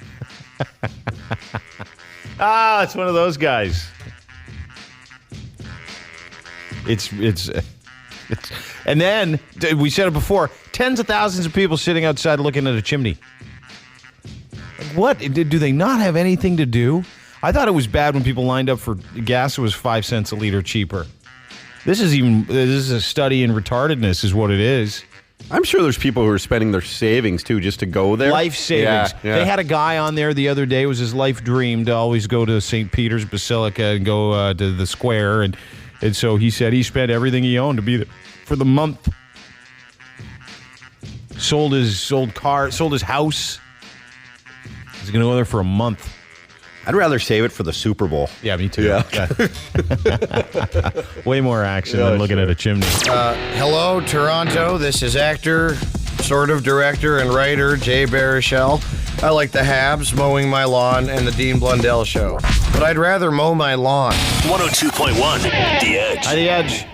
It's one of those guys. It's and then we said it before, tens of thousands of people sitting outside looking at a chimney. What? Do they not have anything to do? I thought it was bad when people lined up for gas. It was 5 cents a liter cheaper. This is a study in retardedness is what it is. I'm sure there's people who are spending their savings, too, just to go there. Life savings. Yeah. They had a guy on there the other day. It was his life dream to always go to St. Peter's Basilica and go to the square. And so he said he spent everything he owned to be there for the month. Sold his car, sold his house. He's going to go there for a month. I'd rather save it for the Super Bowl. Yeah, me too. Yeah. Way more action than looking at a chimney. Hello, Toronto. This is actor, sort of director, and writer Jay Baruchel. I like the Habs, mowing my lawn, and the Dean Blundell Show. But I'd rather mow my lawn. 102.1 The Edge. Hi, The Edge.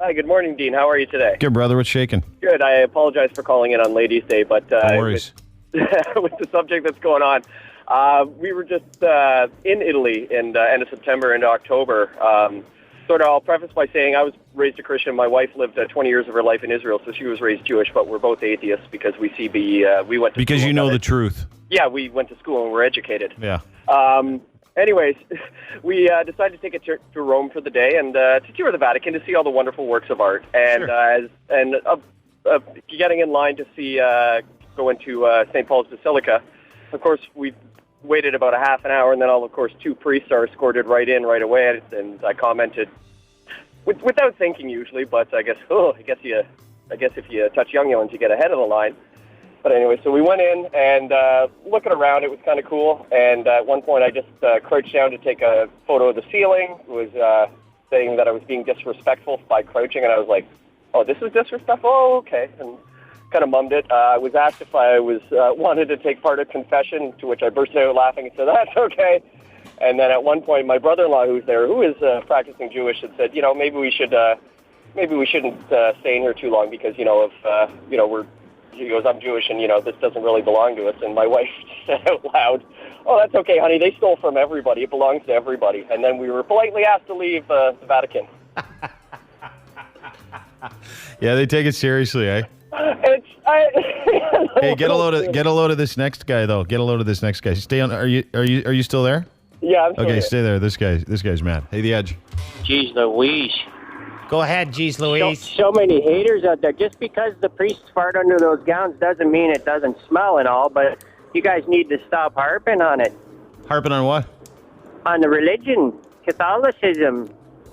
Hi, good morning, Dean. How are you today? Good, brother. What's shaking? Good. I apologize for calling in on Ladies' Day, but No worries. with the subject that's going on, we were just in Italy in end of September into October. I'll preface by saying I was raised a Christian. My wife lived 20 years of her life in Israel, so she was raised Jewish, but we're both atheists because we went to Because school you know the truth. Yeah, we went to school and we're educated. Yeah. Anyways, we decided to take a trip to Rome for the day and to tour the Vatican to see all the wonderful works of art. And getting in line to see go into St. Paul's Basilica. Of course, we waited about a half an hour, and then of course 2 priests are escorted right in right away. And I commented without thinking usually, but I guess if you touch young ones, you get ahead of the line. But anyway, so we went in and looking around, it was kind of cool. And at one point, I just crouched down to take a photo of the ceiling. It was saying that I was being disrespectful by crouching, and I was like, "Oh, this is disrespectful? Oh, okay." And kind of mummed it. I was asked if I was wanted to take part of confession, to which I burst out laughing and said, "That's okay." And then at one point, my brother-in-law, who's there, who is practicing Jewish, had said, maybe we shouldn't stay in here too long because, he goes, "I'm Jewish and, this doesn't really belong to us." And my wife said out loud, "Oh, that's okay, honey. They stole from everybody. It belongs to everybody." And then we were politely asked to leave the Vatican. Yeah, they take it seriously, eh? Hey, get a load of this next guy though. Get a load of this next guy. Stay on. Are you still there? Yeah, I'm still okay. here. Stay there. This guy's mad. Hey, the Edge. Jeez Louise. Go ahead, jeez Louise. So many haters out there. Just because the priests fart under those gowns doesn't mean it doesn't smell and all, but you guys need to stop harping on it. Harping on what? On the religion, Catholicism.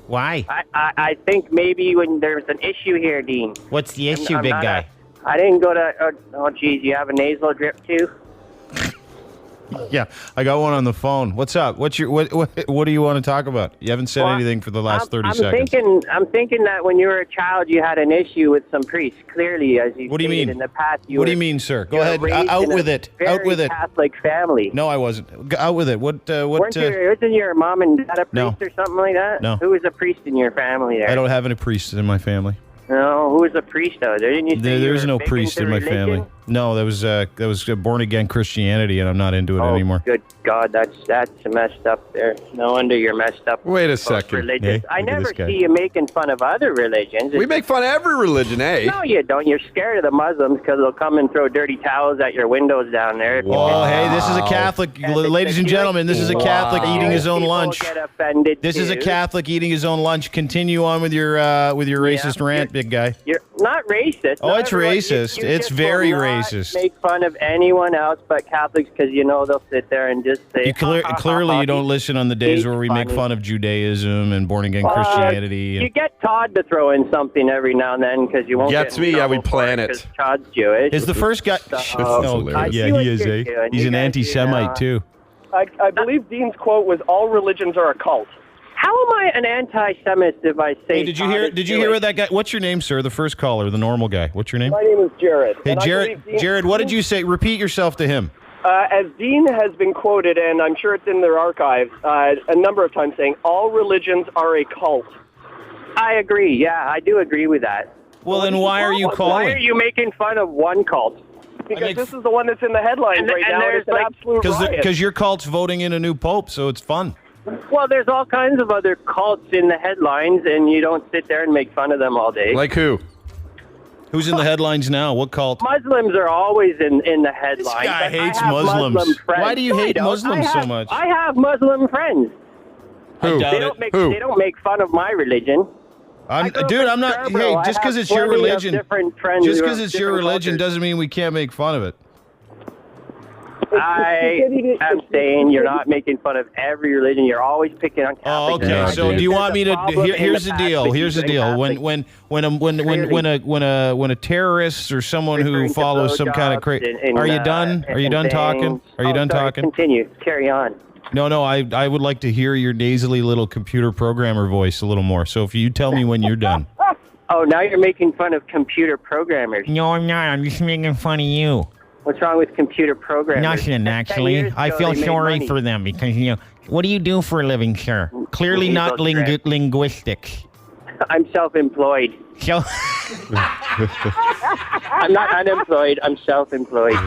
Why? I think maybe when there's an issue here, Dean. What's the issue, big guy? I didn't go to... Oh, geez, you have a nasal drip, too? Yeah, I got one on the phone. What's up? What do you want to talk about? You haven't said anything for the last 30 seconds. I'm thinking that when you were a child, you had an issue with some priests. Clearly, as you stated in the past, what do you mean, sir? Go ahead. Out with it. Out with it. Catholic family. No, I wasn't. Out with it. Wasn't your mom and dad a priest or something like that? No. Who was a priest in your family there? I don't have any priests in my family. No, who was a priest out there? Didn't you say There's no priest in my religion? family. No, that was born again Christianity, and I'm not into it anymore. Good God, that's messed up there. No wonder you're messed up. Wait a second. Hey, I never see you making fun of other religions. We make fun of every religion, eh? No, you don't. You're scared of the Muslims because they'll come and throw dirty towels at your windows down there. Oh, hey, this is a Catholic. Ladies and gentlemen, this is a Catholic eating his own lunch. Get offended this is a Catholic eating his own lunch. Continue on with your racist rant, big guy. You're not racist. Oh, it's racist. It's very racist. Make fun of anyone else but Catholics because they'll sit there and just say. Clearly, you don't listen on the days where we make fun of Judaism and born again Christianity. You get Todd to throw in something every now and then because you won't. Gets me. Yeah, we plan it. Todd's Jewish. Is the first guy? Yeah, he is. He's an anti-Semite too. I believe Dean's quote was, "All religions are a cult." How am I an anti-Semite if I say? Hey, did you hear what that guy? What's your name, sir? The first caller, the normal guy. What's your name? My name is Jared. Hey, Jared, what did you say? Repeat yourself to him. As Dean has been quoted, and I'm sure it's in their archives, a number of times saying, "All religions are a cult." I agree. Yeah, I do agree with that. Well, then why are you calling? Why are you making fun of one cult? Because this is the one that's in the headlines right now. And it's an absolute riot. Because your cult's voting in a new pope, so it's fun. Well, there's all kinds of other cults in the headlines, and you don't sit there and make fun of them all day. Like who? Who's in the headlines now? What cult? Muslims are always in the headlines. This guy hates Muslims. Why do you hate Muslims so much? I have Muslim friends. Who? They don't make fun of my religion. I'm not. Hey, just because it's your religion, just because it's your religion doesn't mean we can't make fun of it. I am saying you're not making fun of every religion. You're always picking on Catholics. Oh, okay. So do you want me to? Here's the deal. Here's the deal. When a terrorist or someone who follows some kind of crazy, are you done? Are you done talking? Are you done talking? Continue. Carry on. No. I would like to hear your nasally little computer programmer voice a little more. So if you tell me when you're done. Oh, now you're making fun of computer programmers. No, I'm not. I'm just making fun of you. What's wrong with computer programmers? Nothing, actually. I feel sorry for them because, what do you do for a living, sir? Clearly not linguistic. I'm self-employed. I'm not unemployed. I'm self-employed.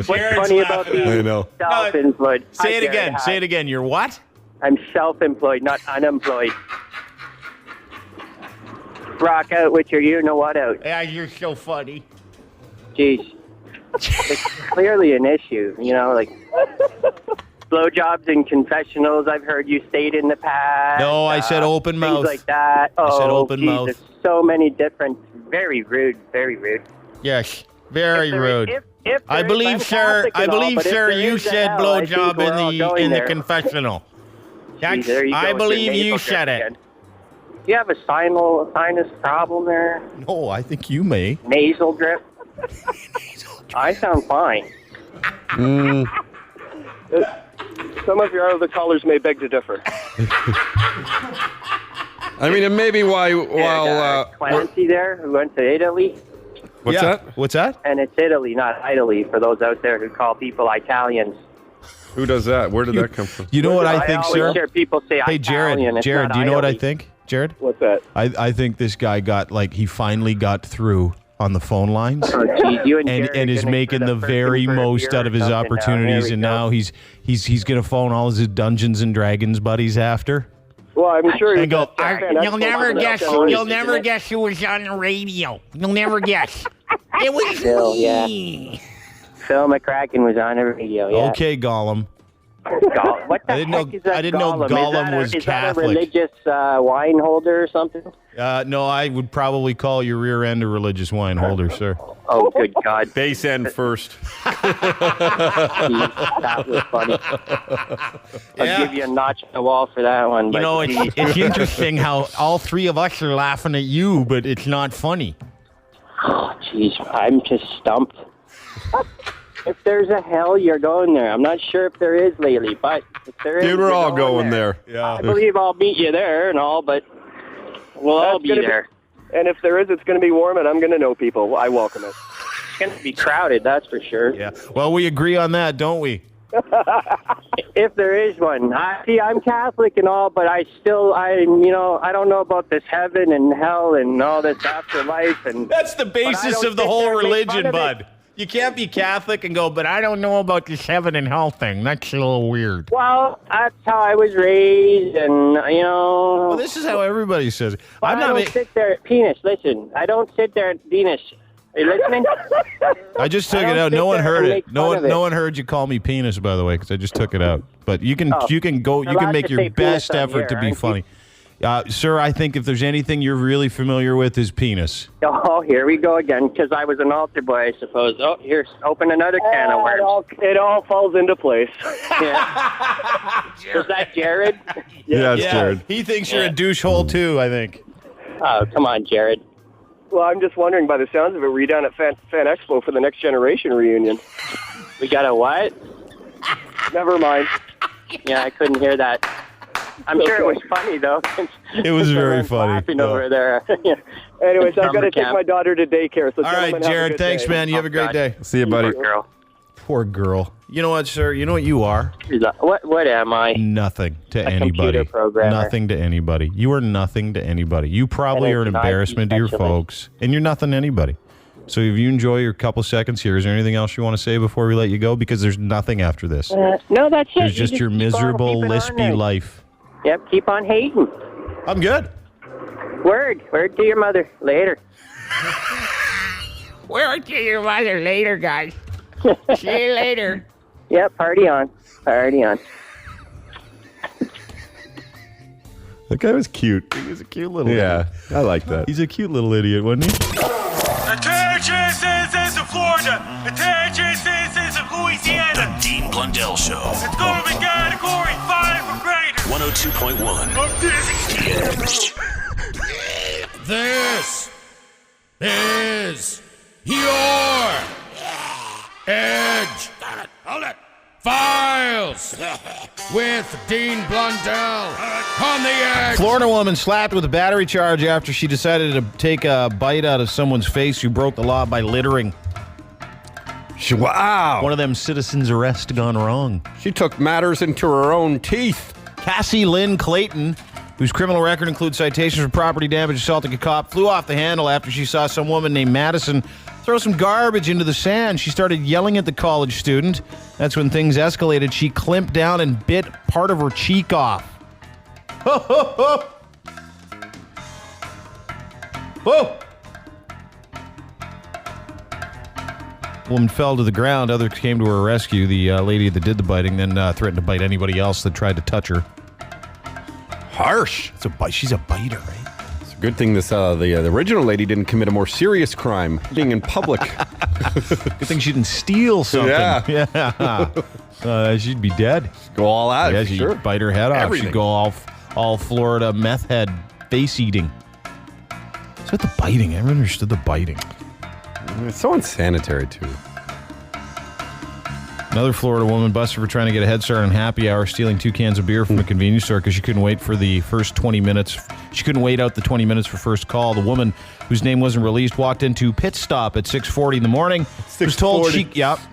What's funny about being self-employed? Say it again. Say it again. You're what? I'm self-employed, not unemployed. Rock out with your you-know-what out. Yeah, you're so funny. Jeez. It's clearly an issue, like blowjobs and confessionals I've heard you state in the past. No, I said open mouth. Things like that. I said open mouth. There's so many different... Very rude, very rude. Yes, very rude. I believe, sir. You said blowjob in the confessional. I believe you said it. Do you have a sinus problem there? No, I think you may. Nasal drip? I sound fine. Some of your other callers may beg to differ. I mean, it may be while Clancy there, who went to Italy. What's that? What's that? And it's Italy, not Italy, for those out there who call people Italians. Who does that? Where did that come from? You know what I think, sir? Hear people say hey, Italian. Jared, do you know what I think? Jared? What's that? I think this guy he finally got through on the phone lines and is making the very most out of his opportunities, and now he's going to phone all his Dungeons and Dragons buddies after. Well, I'm sure and go, you'll never guess who was on the radio. You'll never guess. It was Phil, me. Yeah. Phil McCracken was on the radio, yeah. Okay, Gollum. What the heck is that? I didn't know Gollum was is Catholic. Is that a religious wine holder or something? No, I would probably call your rear end a religious wine holder, sir. Oh, good God. Base end first. That was funny. I'll give you a notch on the wall for that one. You know, it's interesting how all three of us are laughing at you, but it's not funny. Oh, jeez. I'm just stumped. If there's a hell, you're going there. I'm not sure if there is lately, but if there is, we're all going there. Yeah. I believe I'll meet you there and all, but we'll all be there. And if there is, it's going to be warm, and I'm going to know people. I welcome it. It's going to be crowded, that's for sure. Yeah. Well, we agree on that, don't we? If there is one. I'm Catholic and all, but I don't know about this heaven and hell and all this afterlife. And that's the basis of the whole religion, bud. You can't be Catholic and go, but I don't know about this heaven and hell thing. That's a little weird. Well, that's how I was raised, and, Well, this is how everybody says it. I don't sit there at penis. Listen, I don't sit there at Venus. Are you listening? I just took it out. No one heard it. No one heard you call me penis, by the way, because I just took it out. But you can make your best effort to be funny. Sir, I think if there's anything you're really familiar with is penis. Oh, here we go again, because I was an altar boy, I suppose. Oh, here's open another can of worms. It all falls into place. Yeah. Is that Jared? Yeah, it's Jared. He thinks you're a douchehole, too, I think. Oh, come on, Jared. Well, I'm just wondering, by the sounds of it, were you down at Fan Expo for the Next Generation reunion? We got a what? Never mind. Yeah, I couldn't hear that. I'm sure it was funny, though. It was very funny. Laughing over there. Anyways, I've got to take my daughter to daycare. So all right, Jared, thanks, man. You have a great day. See you, buddy. Poor girl. You know what, sir? You know what you are? What am I? Nothing to anybody. Computer programmer. Nothing to anybody. You are nothing to anybody. You probably are an embarrassment to your folks, and you're nothing to anybody. So if you enjoy your couple seconds here, is there anything else you want to say before we let you go? Because there's nothing after this. No, that's it. There's just your miserable, lispy life. Yep, keep on hating. I'm good. Word to your mother. Later. Word to your mother later, guys. See you later. Yep, party on. Party on. That guy was cute. He was a cute little idiot. I like that. He's a cute little idiot, wasn't he? Attention citizens of Florida. Attention citizens of Louisiana. The Dean Blundell Show. It's going to be category 5 or greater. 102.1. This is your Edge. Hold it. Files with Dean Blundell on the Edge. Florida woman slapped with a battery charge after she decided to take a bite out of someone's face who broke the law by littering. Wow. One of them citizens' arrest gone wrong. She took matters into her own teeth. Cassie Lynn Clayton, whose criminal record includes citations for property damage, assaulting a cop, flew off the handle after she saw some woman named Madison throw some garbage into the sand. She started yelling at the college student. That's when things escalated. She clamped down and bit part of her cheek off. Ho, ho, ho. Whoa. Woman fell to the ground. Others came to her rescue. The lady that did the biting then threatened to bite anybody else that tried to touch her. Harsh. It's a bite. She's a biter, right? It's Good thing the original lady didn't commit a more serious crime, being in public. Good thing she didn't steal something. Yeah. She'd be dead. Go all out. Yeah, she'd sure. bite her head off. Everything. She'd go all Florida meth head face eating. What's with the biting? I never understood the biting. It's so unsanitary, too. Another Florida woman busted for trying to get a head start on happy hour, stealing 2 cans of beer from a convenience store because she couldn't wait for the first 20 minutes. She couldn't wait out the 20 minutes for first call. The woman, whose name wasn't released, walked into Pit Stop at 6:40 in the morning. Was told she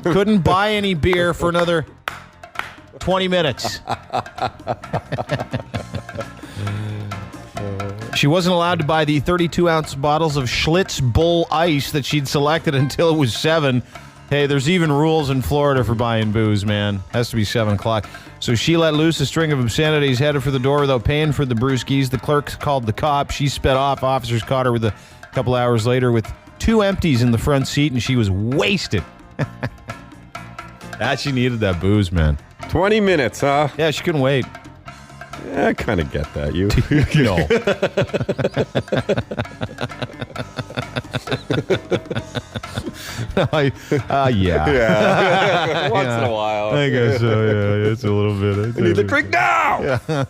couldn't buy any beer for another 20 minutes. She wasn't allowed to buy the 32-ounce bottles of Schlitz Bull Ice that she'd selected until it was 7. Hey, there's even rules in Florida for buying booze, man. Has to be 7 o'clock. So she let loose a string of obscenities, headed for the door without paying for the brewskis. The clerks called the cops. She sped off. Officers caught her with a couple hours later with 2 empties in the front seat, and she was wasted. She needed that booze, man. 20 minutes, huh? Yeah, she couldn't wait. Yeah, I kind of get that. You No. Yeah. Once in a while. I guess so, yeah. It's a little bit. I need the drink now! Yeah.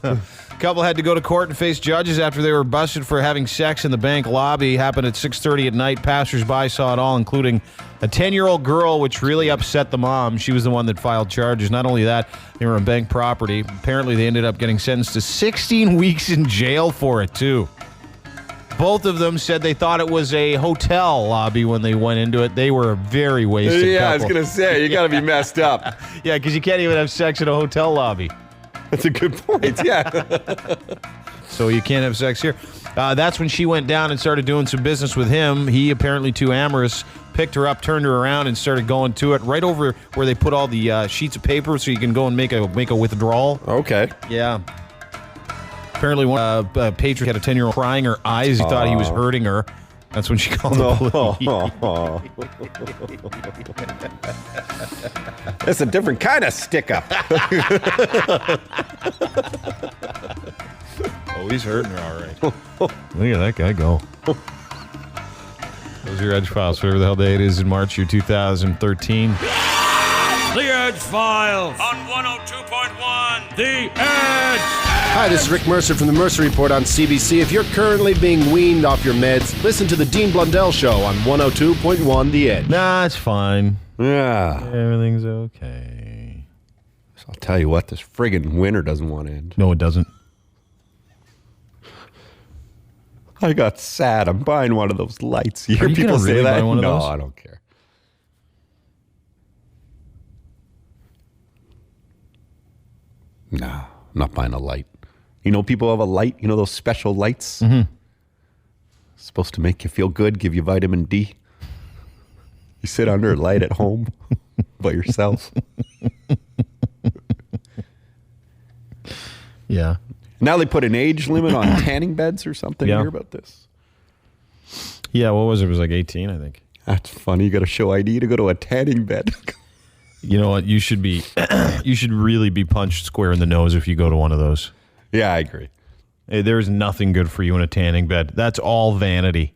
Couple had to go to court and face judges after they were busted for having sex in the bank lobby. Happened at 6:30 at night. Passers-by saw it all, including a 10-year-old girl, which really upset the mom. She was the one that filed charges. Not only that, they were on bank property. Apparently, they ended up getting sentenced to 16 weeks in jail for it, too. Both of them said they thought it was a hotel lobby when they went into it. They were a very wasted couple. I was going to say, you got to be messed up. Yeah, because you can't even have sex in a hotel lobby. That's a good point, yeah. So you can't have sex here. That's when she went down and started doing some business with him. He, apparently too amorous, picked her up, turned her around, and started going to it right over where they put all the sheets of paper so you can go and make a withdrawal. Okay. Yeah. Apparently one patron had a 10-year-old crying her eyes. He thought he was hurting her. That's when she called the police. That's a different kind of stick-up. Oh, he's hurting her all right. Look at that guy go. Those are your Edgefiles, whatever the hell day it is in March, year 2013. The Edgefiles on 102.1 The Edge. Hi, this is Rick Mercer from the Mercer Report on CBC. If you're currently being weaned off your meds, listen to the Dean Blundell Show on 102.1 The Edge. Nah, it's fine. Yeah. Everything's okay. So I'll tell you what, this friggin' winter doesn't want to end. No, it doesn't. I got sad. I'm buying one of those lights. You hear people really say that? Buy one of no, those? I don't care. No, I'm not buying a light. You know, people have a light. You know those special lights? Mm-hmm. Supposed to make you feel good, give you vitamin D. You sit under a light at home by yourself. Yeah. Now they put an age limit on tanning beds or something. Yeah. You hear about this? Yeah, what was it? It was like 18, I think. That's funny. You got to show ID to go to a tanning bed. You know what? You should be. You should really be punched square in the nose if you go to one of those. Yeah, I agree. Hey, there's nothing good for you in a tanning bed. That's all vanity.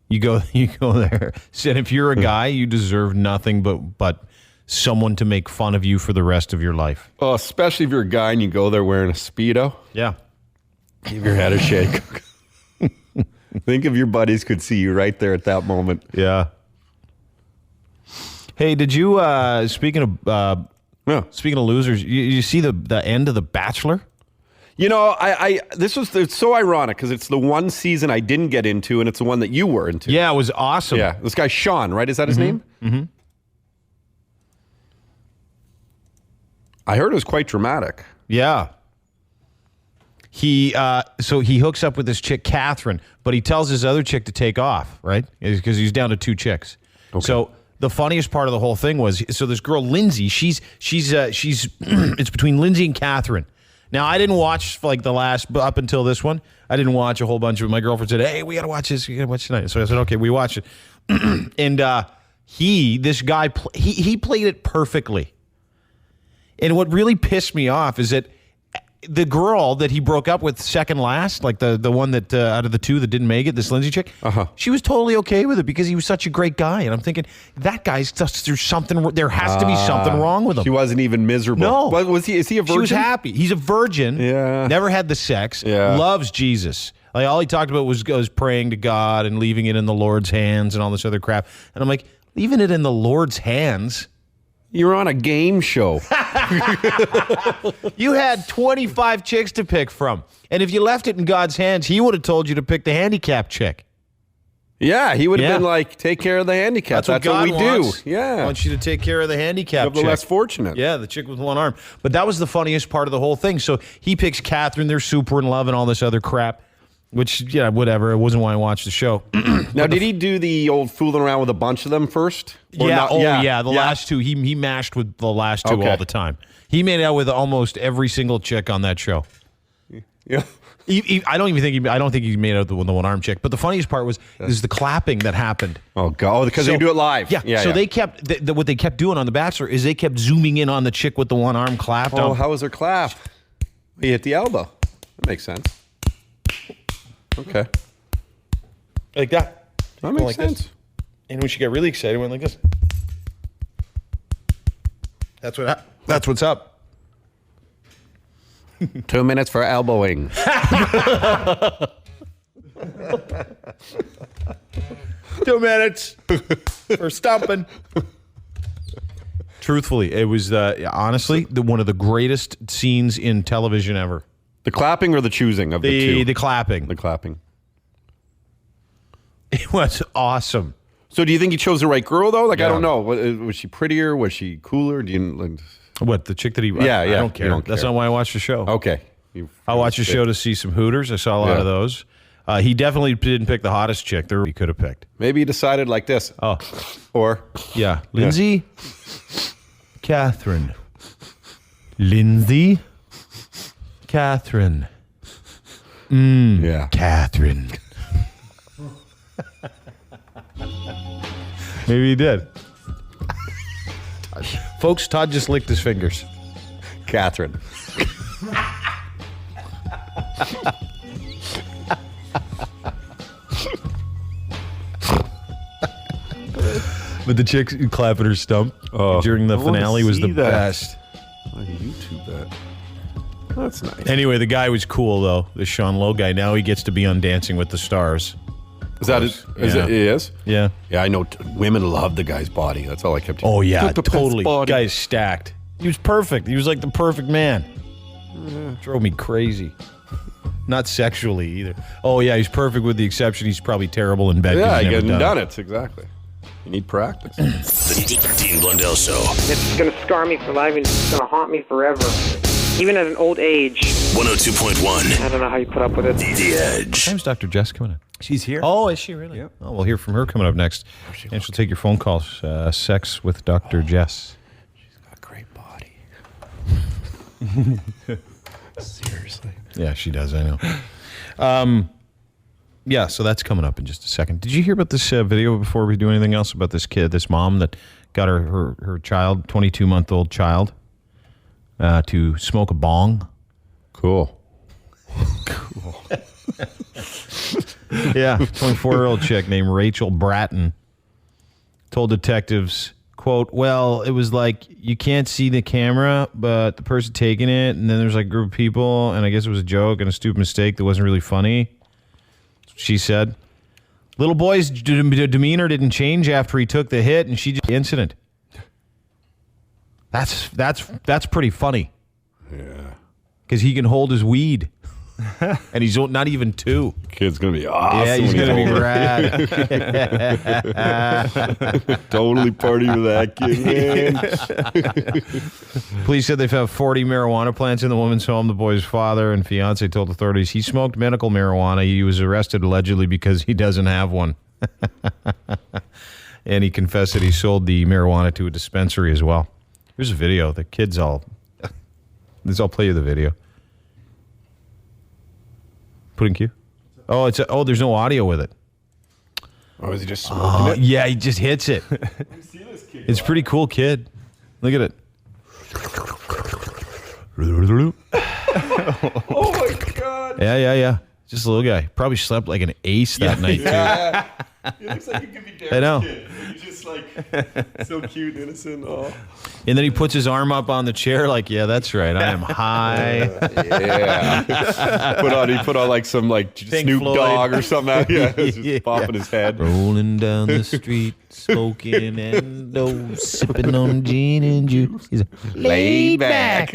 You go there. And if you're a guy, you deserve nothing but someone to make fun of you for the rest of your life. Oh, especially if you're a guy and you go there wearing a Speedo. Yeah. Give your head a shake. Think if your buddies could see you right there at that moment. Yeah. Hey, did you speaking of losers, you see the end of The Bachelor? You know, it's so ironic because it's the one season I didn't get into, and it's the one that you were into. Yeah, it was awesome. Yeah, this guy Sean, right? Is that his name? Mm-hmm. I heard it was quite dramatic. Yeah. He hooks up with this chick Catherine, but he tells his other chick to take off, right? Because he's down to 2 chicks. Okay. So the funniest part of the whole thing was, so this girl Lindsay, she's it's between Lindsay and Catherine. Now, I didn't watch like up until this one. I didn't watch a whole bunch of it. My girlfriend said, "Hey, we got to watch this. We got to watch tonight." So I said, "Okay, we watched it." And this guy, he played it perfectly. And what really pissed me off is that the girl that he broke up with second last, like the one that out of the two that didn't make it, this Lindsay chick, she was totally okay with it because he was such a great guy. And I'm thinking, that guy's just, there has to be something wrong with him. She wasn't even miserable. No. But is he a virgin? She was happy. He's a virgin. Yeah. Never had the sex. Yeah. Loves Jesus. Like, all he talked about was praying to God and leaving it in the Lord's hands and all this other crap. And I'm like, leaving it in the Lord's hands? You were on a game show. You had 25 chicks to pick from. And if you left it in God's hands, he would have told you to pick the handicapped chick. Yeah, he would have been like, take care of the handicapped. That's what we wants. do. Yeah. I want you to take care of the handicapped the chick. less fortunate. Yeah, the chick with one arm. But that was the funniest part of the whole thing. So he picks Catherine. They're super in love and all this other crap. Which, yeah, whatever. It wasn't why I watched the show. Now, did he do the old fooling around with a bunch of them first? Or Yeah. not? The last two. He mashed with the last two all the time. He made out with almost every single chick on that show. Yeah. I don't think he made out with the one arm chick. But the funniest part was the clapping that happened. Oh God! Because they do it live. Yeah. So they kept what they kept doing on The Bachelor is they kept zooming in on the chick with the one arm clapped. Oh, how was her clap? He hit the elbow. That makes sense. Okay. Like that. That makes like sense. This. And when she got really excited, went like this. That's what's up. 2 minutes for elbowing. 2 minutes for stumping. Truthfully, it was honestly one of the greatest scenes in television ever. The clapping or the choosing of the two? The clapping. The clapping. It was awesome. So do you think he chose the right girl, though? Like, Yeah. I don't know. Was she prettier? Was she cooler? Do you like... What, the chick that he... Yeah, I don't care. That's not why I watched the show. Okay. I watched the show to see some Hooters. I saw a lot of those. He definitely didn't pick the hottest chick he could have picked. Maybe he decided like this. Oh. Or... Yeah. Lindsay. Catherine. Lindsay. Catherine. Yeah. Catherine. Maybe he did. Folks, Todd just licked his fingers. Catherine. But the chick clapping her stump during the finale was the best. I YouTube that. That's nice. Anyway, the guy was cool, though. The Sean Lowe guy. Now he gets to be on Dancing with the Stars. Is that it? Is Yeah. it? He is? Yeah. Yeah, I know. Women love the guy's body. That's all I kept hearing. Oh, yeah, The best totally. body. Guy's stacked. He was perfect. He was like the perfect man. Drove me crazy. Not sexually, either. Oh, yeah, he's perfect with the exception he's probably terrible in bed. 'cause Yeah, he's he never hasn't done done it. Exactly. You need practice. The Dean Blundell Show. It's going to scar me for life and it's going to haunt me forever. Even at an old age. 102.1. I don't know how you put up with it. The Edge. Time's Dr. Jess coming in. She's here. Oh, is she really? Yep. Oh, we'll hear from her coming up next. And she'll take your phone calls. Sex with Dr. Jess. She's got a great body. Seriously. Yeah, she does. I know. Yeah, so that's coming up in just a second. Did you hear about this video before we do anything else about this kid, this mom that got her child, 22-month-old child, to smoke a bong? Cool. Yeah, 24-year-old chick named Rachel Bratton told detectives, quote, well, it was like you can't see the camera, but the person taking it, and then there's like a group of people, and I guess it was a joke and a stupid mistake that wasn't really funny. She said, little boy's demeanor didn't change after he took the hit, and she just incident. That's pretty funny. Yeah. Because he can hold his weed. And he's not even 2. Kid's going to be awesome. Yeah, he's when going to be older. rad. Totally party with that kid, man. Police said they found 40 marijuana plants in the woman's home. The boy's father and fiance told authorities he smoked medical marijuana. He was arrested allegedly because he doesn't have one. And he confessed that he sold the marijuana to a dispensary as well. Here's a video. The kids all... I'll play you the video. Put in queue. Oh, there's no audio with it. Oh, is he just smoking it? Yeah, he just hits it. It's a pretty cool kid. Look at it. Oh my God. Yeah. Just a little guy. Probably slept like an ace that night, too. He looks like he could be Derek's I know. kid. He's just like so cute, innocent. Oh. And then he puts his arm up on the chair like, yeah, that's right. I am high. He put on like some like Snoop Floyd. Dogg or something. Yeah, just popping his head. Rolling down the street, smoking and sipping on gin and juice. He's laid back.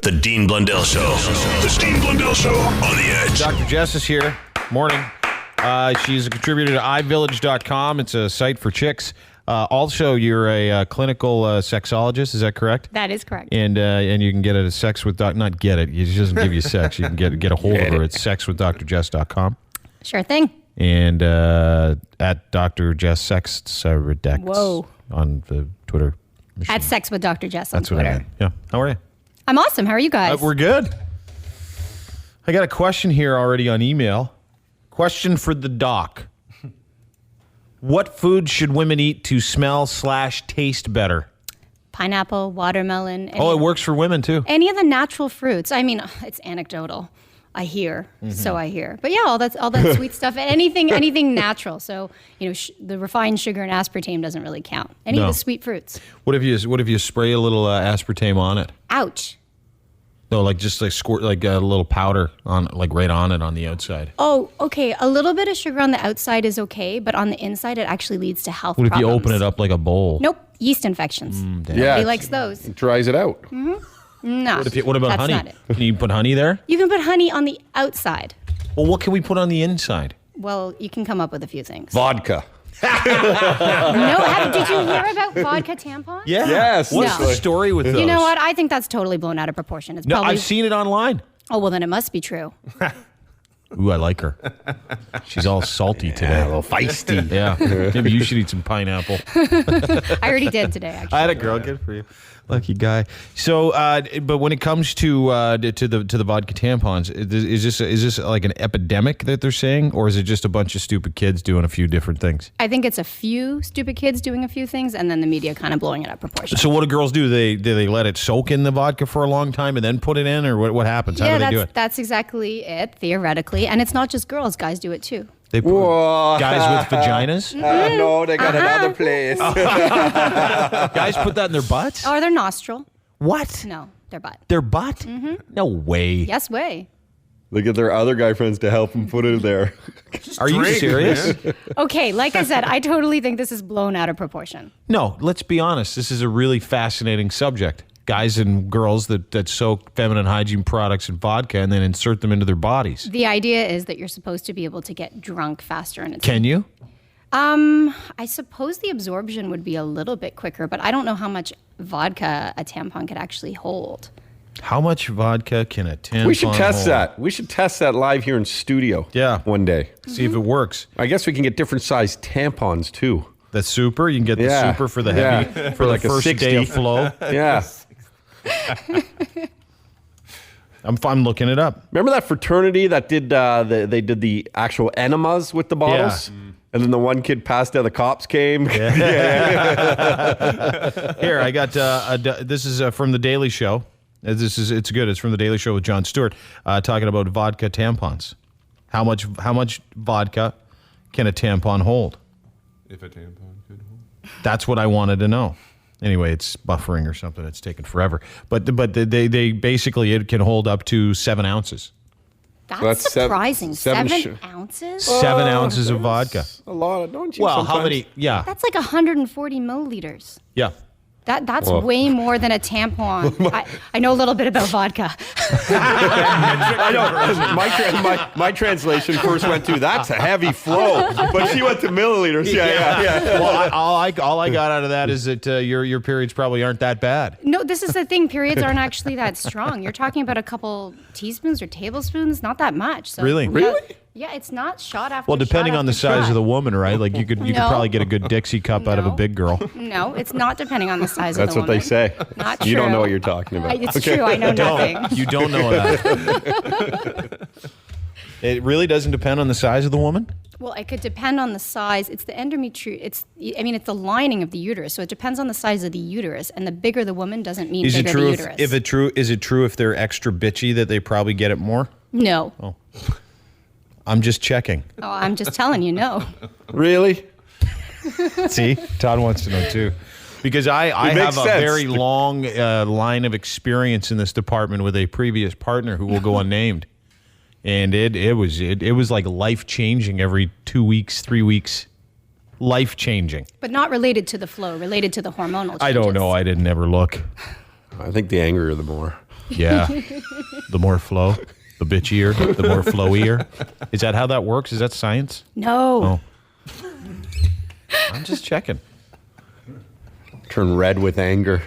The Dean Blundell Show. The Dean Blundell Show on the Edge. Dr. Jess is here. Morning. She's a contributor to iVillage.com. It's a site for chicks. Also, you're a clinical sexologist. Is that correct? That is correct. And you can get it at sex with not get it. She doesn't give you sex. You can get a hold of her at sexwithdrjess.com. Sure thing. And at Dr. Jess Sex Redex. Whoa. On the Twitter machine. At Sex with Dr. Jess on That's Twitter. what I mean. Yeah. How are you? I'm awesome. How are you guys? We're good. I got a question here already on email. Question for the doc. What food should women eat to smell/taste better? Pineapple, watermelon. It works for women too. Any of the natural fruits. I mean, it's anecdotal. I hear. So I hear. But yeah, all that sweet stuff. Anything natural. So, the refined sugar and aspartame doesn't really count. Any of the sweet fruits. What if you spray a little aspartame on it? Ouch. No, just squirt a little powder on right on it on the outside. Oh, okay. A little bit of sugar on the outside is okay, but on the inside it actually leads to health problems. What if you open it up like a bowl? Nope. Yeast infections. Nobody likes those. It dries it out. Mm-hmm. No. What about that's honey? Not it. Can you put honey there? You can put honey on the outside. Well, what can we put on the inside? Well, you can come up with a few things. Vodka. Did you hear about vodka tampons? Yeah. Yes. What's the story with those? You know what? I think that's totally blown out of proportion. It's probably... I've seen it online. Oh, well, then it must be true. Ooh, I like her. She's all salty today. A little feisty. Yeah. Maybe you should eat some pineapple. I already did today, actually. I had a girl. Good for you. Lucky guy. So, but when it comes to the vodka tampons, is this like an epidemic that they're saying, or is it just a bunch of stupid kids doing a few different things? I think it's a few stupid kids doing a few things, and then the media kind of blowing it out of proportion. So, what do girls do? Do they let it soak in the vodka for a long time and then put it in, or what happens? How do they do it? That's exactly it, theoretically, and it's not just girls; guys do it too. They put guys with vaginas? No, they got another place. Guys put that in their butts? Or their nostril. What? No, their butt. Their butt? Mm-hmm. No way. Yes way. They get their other guy friends to help them put it there. Are you serious? Okay, like I said, I totally think this is blown out of proportion. No, let's be honest. This is a really fascinating subject. Guys and girls that soak feminine hygiene products in vodka and then insert them into their bodies. The idea is that you're supposed to be able to get drunk faster. And Can you? I suppose the absorption would be a little bit quicker, but I don't know how much vodka a tampon could actually hold. How much vodka can a tampon We should test hold? that. We should test that live here in studio. Yeah. One day. See if it works. I guess we can get different size tampons too. The super? You can get the super for the heavy, for like the a first 60. day of flow. Yeah. I'm looking it up. Remember that fraternity that did they did the actual enemas with the bottles? Yeah. And then the one kid passed out, the cops came. Yeah. Here, I got this is from the Daily Show. It's good. It's from the Daily Show with Jon Stewart talking about vodka tampons. How much vodka can a tampon hold? If a tampon could hold. That's what I wanted to know. Anyway, it's buffering or something. It's taken forever. But they basically, it can hold up to 7 ounces. That's surprising. 7 ounces? 7 ounces of vodka. A lot of, don't you? Well, sometimes? how many? Yeah. That's like 140 milliliters. Yeah. That's way more than a tampon. I know a little bit about vodka. I know. My translation first went to, that's a heavy flow. But she went to milliliters. Yeah. Well, all I got out of that is that your periods probably aren't that bad. No, this is the thing. Periods aren't actually that strong. You're talking about a couple teaspoons or tablespoons, not that much. So, Really? Yeah, it's not shot after Well, depending on the size of the woman, right? Like you could probably get a good Dixie cup out of a big girl. No, it's not depending on the size That's of the woman. what they say. Not You don't true. know what you're talking about. It's true. I know nothing. You don't know that. It really doesn't depend on the size of the woman? Well, it could depend on the size. It's the endometrium. It's the lining of the uterus. So it depends on the size of the uterus. And the bigger the woman doesn't mean bigger the uterus. Is it true if they're extra bitchy that they probably get it more? No. Oh. I'm just checking. Oh, I'm just telling you, no. Really? See, Todd wants to know too. Because I have a very long line of experience in this department with a previous partner who will go unnamed. And it was like life-changing every 2 weeks, 3 weeks. Life-changing. But not related to the flow, related to the hormonal changes. I don't know. I didn't ever look. I think the angrier, the more. Yeah. The more flow, the bitchier, the more flowier. Is that how that works? Is that science? No. Oh. I'm just checking. Turn red with anger.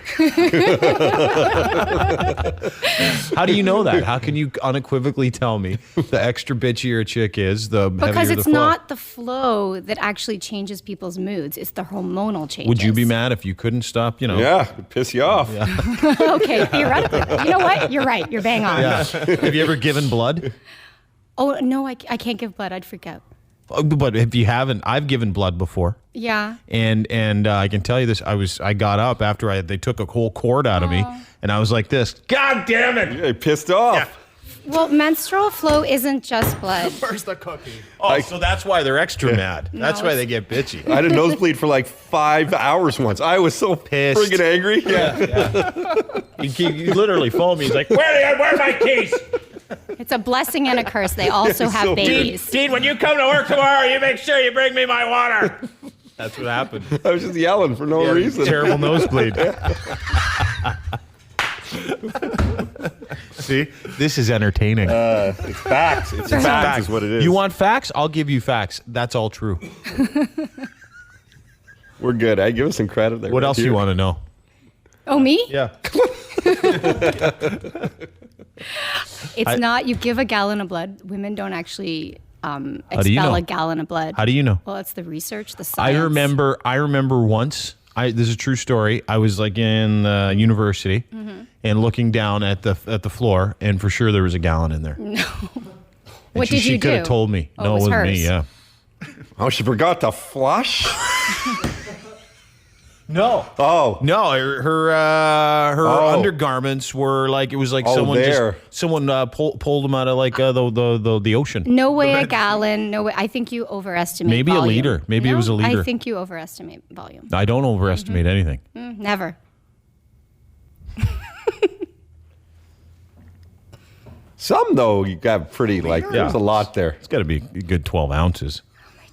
How do you know that? How can you unequivocally tell me the extra bitchier a chick is, the heavier the flow? Because it's not the flow that actually changes people's moods. It's the hormonal changes. Would you be mad if you couldn't stop, Yeah, it'd piss you off. Yeah. Okay, theoretically. You know what? You're right. You're bang on. Yeah. Have you ever given blood? Oh, no, I can't give blood. I'd freak out. But if you haven't, I've given blood before. Yeah. And I can tell you this. I got up after they took a whole cord out of me, and I was like this. God damn it! You're pissed off. Yeah. Well, menstrual flow isn't just blood. Where's the cookie? Oh, so that's why they're extra mad. That's why they get bitchy. I had a nosebleed for like 5 hours once. I was so pissed, friggin' angry. Yeah. He literally phoned me. He's like, "Where are my keys?" It's a blessing and a curse. They also have so babies. Dean, when you come to work tomorrow, you make sure you bring me my water. That's what happened. I was just yelling for no reason. Terrible nosebleed. See, this is entertaining. It's facts. It's facts is what it is. You want facts? I'll give you facts. That's all true. We're good. Give us some credit there. What else do you want to know? Oh, me? Yeah. It's not, you give a gallon of blood. Women don't actually expel a gallon of blood. How do you know? Well, it's the research, the science. I remember once, this is a true story. I was like in university and looking down at the floor, and for sure there was a gallon in there. No. What did you do? She could have told me. Oh, no, it wasn't me, yeah. Oh, she forgot to flush? No. Oh. No, her undergarments were like, it was like someone pulled them out of like the ocean. No way a gallon. No way. I think you overestimate Maybe volume. a liter. Maybe it was a liter. I think you overestimate volume. I don't overestimate anything. Never. Some, though, you got pretty, there's a lot there. It's got to be a good 12 ounces. Oh, my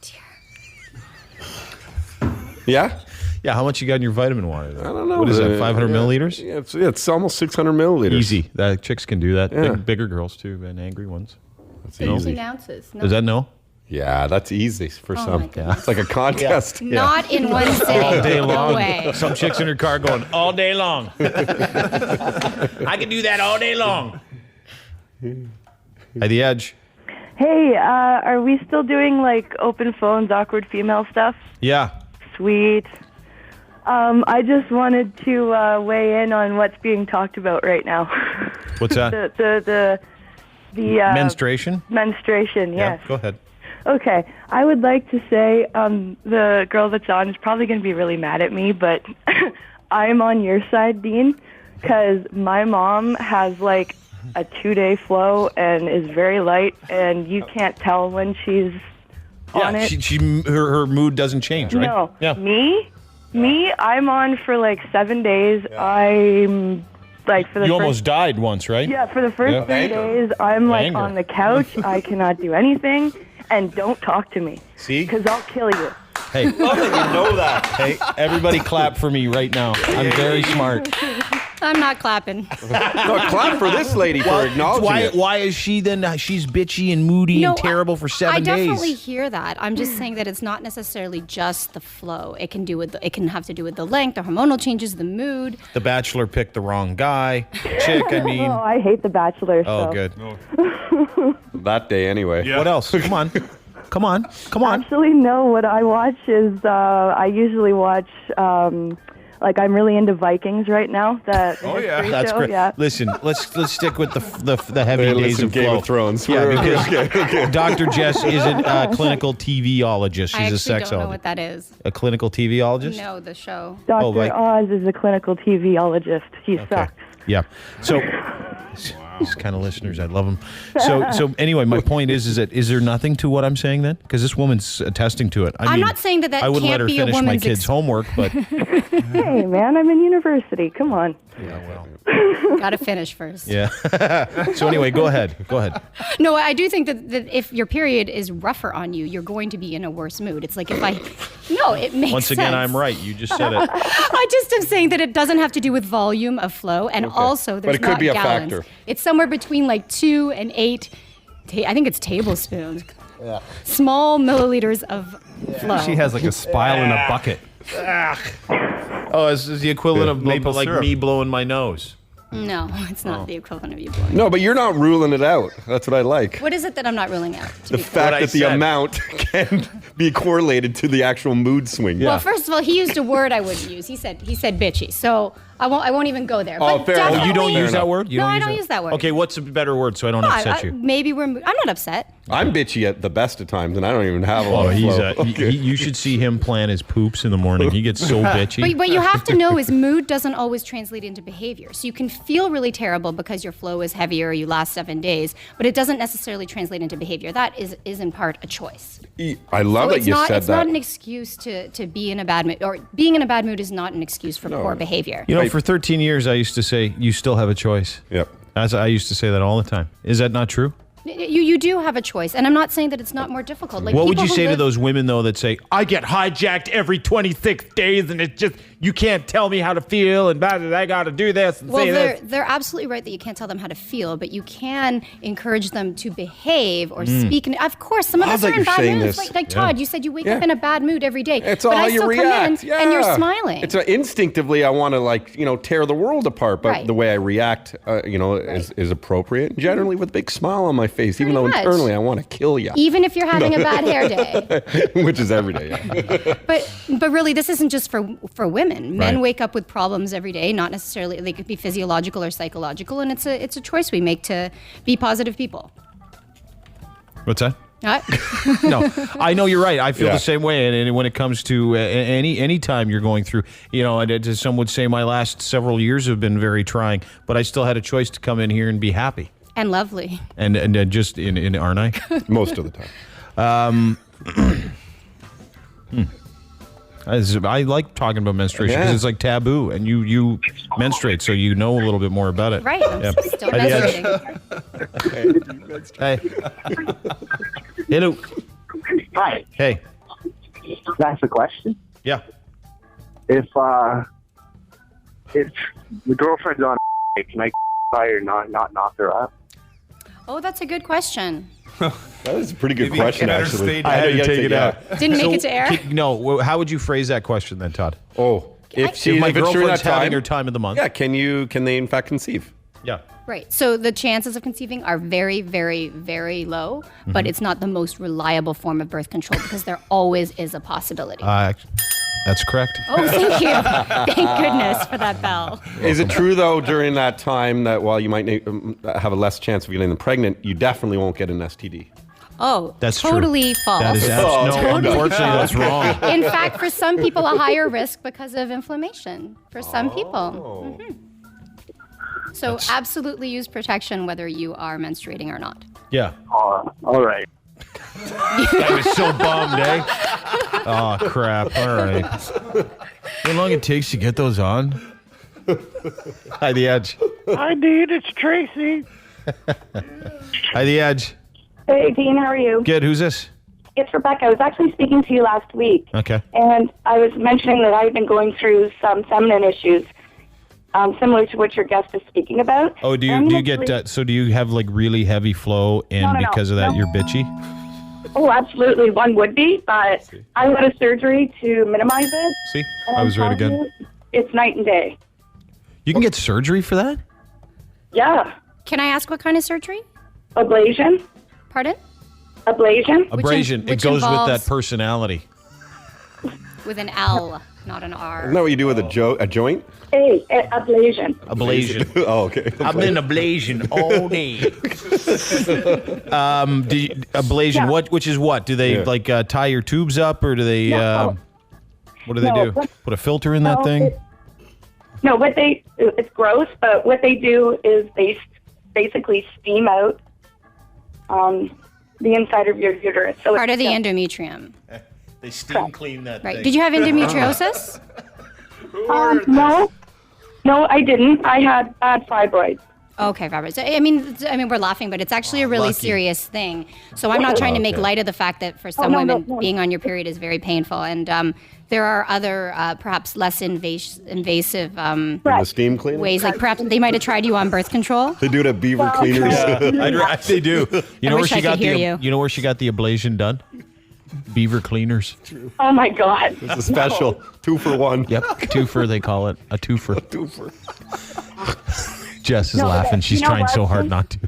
dear. Yeah? Yeah, how much you got in your vitamin water? I don't know. What is that, 500 milliliters? Yeah, it's almost 600 milliliters. Easy. Chicks can do that. Yeah. Bigger girls, too, and angry ones. That's easy. 18 ounces. No. Is that no? Yeah, that's easy for some. Yeah. It's like a contest. Yeah. Not in one sitting. All day long. No way. Some chicks in her car going, all day long. I can do that all day long. At the Edge. Hey, are we still doing like open phones, awkward female stuff? Yeah. Sweet. I just wanted to weigh in on what's being talked about right now. What's that? The menstruation? Menstruation, yes. Yeah, go ahead. Okay, I would like to say the girl that's on is probably going to be really mad at me, but I'm on your side, Dean, because my mom has like a 2-day flow and is very light, and you can't tell when she's on it. Her mood doesn't change, right? No. Yeah. Me, I'm on for like 7 days. Yeah. I'm like for the You almost died once, right? Yeah, for the first 3 days, I'm like on the couch. I cannot do anything, and don't talk to me. See? Because I'll kill you. Hey, you know that. Hey, everybody clap for me right now. I'm very smart. I'm not clapping. No, clap for this lady for acknowledging it. Why is she then? She's bitchy and moody and terrible for 7 days. I definitely hear that. I'm just saying that it's not necessarily just the flow. It can have to do with the length, the hormonal changes, the mood. The Bachelor picked the wrong guy. Chick, I mean. Oh, I hate The Bachelor. Oh, good. That day anyway. Yeah. What else? Come on. Actually, no. What I watch is I usually watch Like, I'm really into Vikings right now. The history That's show. great. Yeah. Listen, let's stick with the heavy days of Game flow. of Thrones. Yeah, because Okay. Dr. Jess isn't a clinical TVologist. I She's a actually sexologist. don't know what that is. A clinical TVologist? No, the show. Dr. Oz is a clinical TVologist. He sucks. Yeah. So these kind of listeners, I love them. So anyway, my point is that is there nothing to what I'm saying then? Because this woman's attesting to it. I I'm mean, not saying that I wouldn't can't let her be a finish my woman's kids' homework, but Hey, man, I'm in university. Come on. Got to finish first. yeah. So anyway, go ahead. No, I do think that if your period is rougher on you, you're going to be in a worse mood. It's like it makes Once again, sense. I'm right. You just said it. I just am saying that it doesn't have to do with volume of flow, and also But there's it could not be a gallons. factor. It's somewhere between like 2 and 8. I think it's tablespoons. Yeah. Small milliliters of flow. She has like a spile in a bucket. Oh, it's the equivalent of Maple like syrup. me blowing my nose. No, it's not the equivalent of you blowing. No, but you're not ruling it out. That's what I like. What is it that I'm not ruling out? The fact that the amount can be correlated to the actual mood swing. Well, first of all, he used a word I wouldn't use. He said bitchy. So I won't even go there. Oh, But fair enough. You don't definitely- use that word? No, I don't use that word. Okay, what's a better word so I don't upset you? Maybe I'm not upset. I'm bitchy at the best of times, and I don't even have a lot of he's flow. you should see him plan his poops in the morning. He gets so bitchy. But what you have to know is mood doesn't always translate into behavior. So you can feel really terrible because your flow is heavier or you last 7 days, but it doesn't necessarily translate into behavior. That is in part a choice. I love that you said It's that. not an excuse to be in a bad mood, or being in a bad mood is not an excuse for poor behavior. You know, for 13 years, I used to say, you still have a choice. Yep. I used to say that all the time. Is that not true? You do have a choice, and I'm not saying that it's not more difficult. Like, what would people you who say to live- those women, though, that say, I get hijacked every 26 days, and it's just, you can't tell me how to feel, and I got to do this and Well, say this. they're absolutely right that you can't tell them how to feel, but you can encourage them to behave or speak. Of course, some of Love us that are in you're bad saying moods. this. Like Todd, you said you wake Yeah. up in a bad mood every day. It's but all how I you still react. come in and you're smiling. It's instinctively I want to tear the world apart, but Right. the way I react, is appropriate. Generally with a big smile on my face, even though much. internally I want to kill you. Even if you're having a bad hair day. Which is every day. Yeah. But really, this isn't just for women. Men Right. wake up with problems every day, not necessarily, they could be physiological or psychological, and it's a choice we make to be positive people. What's that? What? No, I know you're right. I feel Yeah. the same way. And when it comes to any time you're going through, and some would say my last several years have been very trying, but I still had a choice to come in here and be happy. And lovely. And just in aren't I? Most of the time. I like talking about menstruation because Yeah. it's like taboo, and you menstruate, so you know a little bit more about it. Right. I'm Yep. still Hi, Edge. menstruating. Hey. Hello. Hi. Hey. Can I ask a question? Yeah. If the girlfriend's on, can I or not knock her up? Oh, that's a good question. That is a pretty good Maybe question, better actually. state- I had to take it out. Didn't make it to air? No. How would you phrase that question then, Todd? Oh, if If my it's during girlfriend's that having time, her time of the month. yeah, can they in fact conceive? Yeah. Right. So the chances of conceiving are very, very, very low, but it's not the most reliable form of birth control because there always is a possibility. That's correct. Oh, thank you. Thank goodness for that bell. Is it true though during that time that while you might have a less chance of getting them pregnant, you definitely won't get an STD? Oh, That's true. totally false. That is no, unfortunately, that's wrong. In fact, for some people, a higher risk because of inflammation. For some people. So absolutely use protection whether you are menstruating or not. Yeah. All right. I was so bummed, eh? Oh, crap. All right. How long it takes to get those on? Hi, The Edge. Hi, Dean. It's Tracy. Hi, The Edge. Hey, Dean, how are you? Good. Who's this? It's Rebecca. I was actually speaking to you last week, Okay. and I was mentioning that I've been going through some feminine issues similar to what your guest is speaking about. Oh, do you get so do you have like really heavy flow and No. because of that you're bitchy? Oh, absolutely. One would be, but I had a surgery to minimize it. See? and I was I'm right telling again. you, it's night and day. You can get surgery for that? Yeah. Can I ask what kind of surgery? Ablation. Pardon? Ablation. Abrasion. It which goes with involves- that personality. With an L, not an R. Isn't that what you do with a joint? Ablation. Ablation. Oh, okay. I've been ablation all day. Ablation. Yeah. Which is what? Do they tie your tubes up, or do they? What do they do? Put a filter in that thing? No, it's gross, but what they do is they basically steam out the inside of your uterus. So part of the endometrium. They steam clean that Right. thing. Did you have endometriosis? No, I didn't. I had bad fibroids. Okay, Robert. So, I mean, we're laughing, but it's actually a really lucky. serious thing. So I'm not trying to make light of the fact that for some women, being on your period is very painful. And there are other, perhaps less invasive The steam cleaner? ways. Like perhaps they might have tried you on birth control. They do it at Beaver Cleaners. They do. You know I where wish she I got could hear you. You know where she got the ablation done? Beaver Cleaners. Oh my God. It's a special 2 for 1. Yep, twofer they call it. A twofer. Twofer. Jess is No, laughing. She's you know trying what? so hard not to.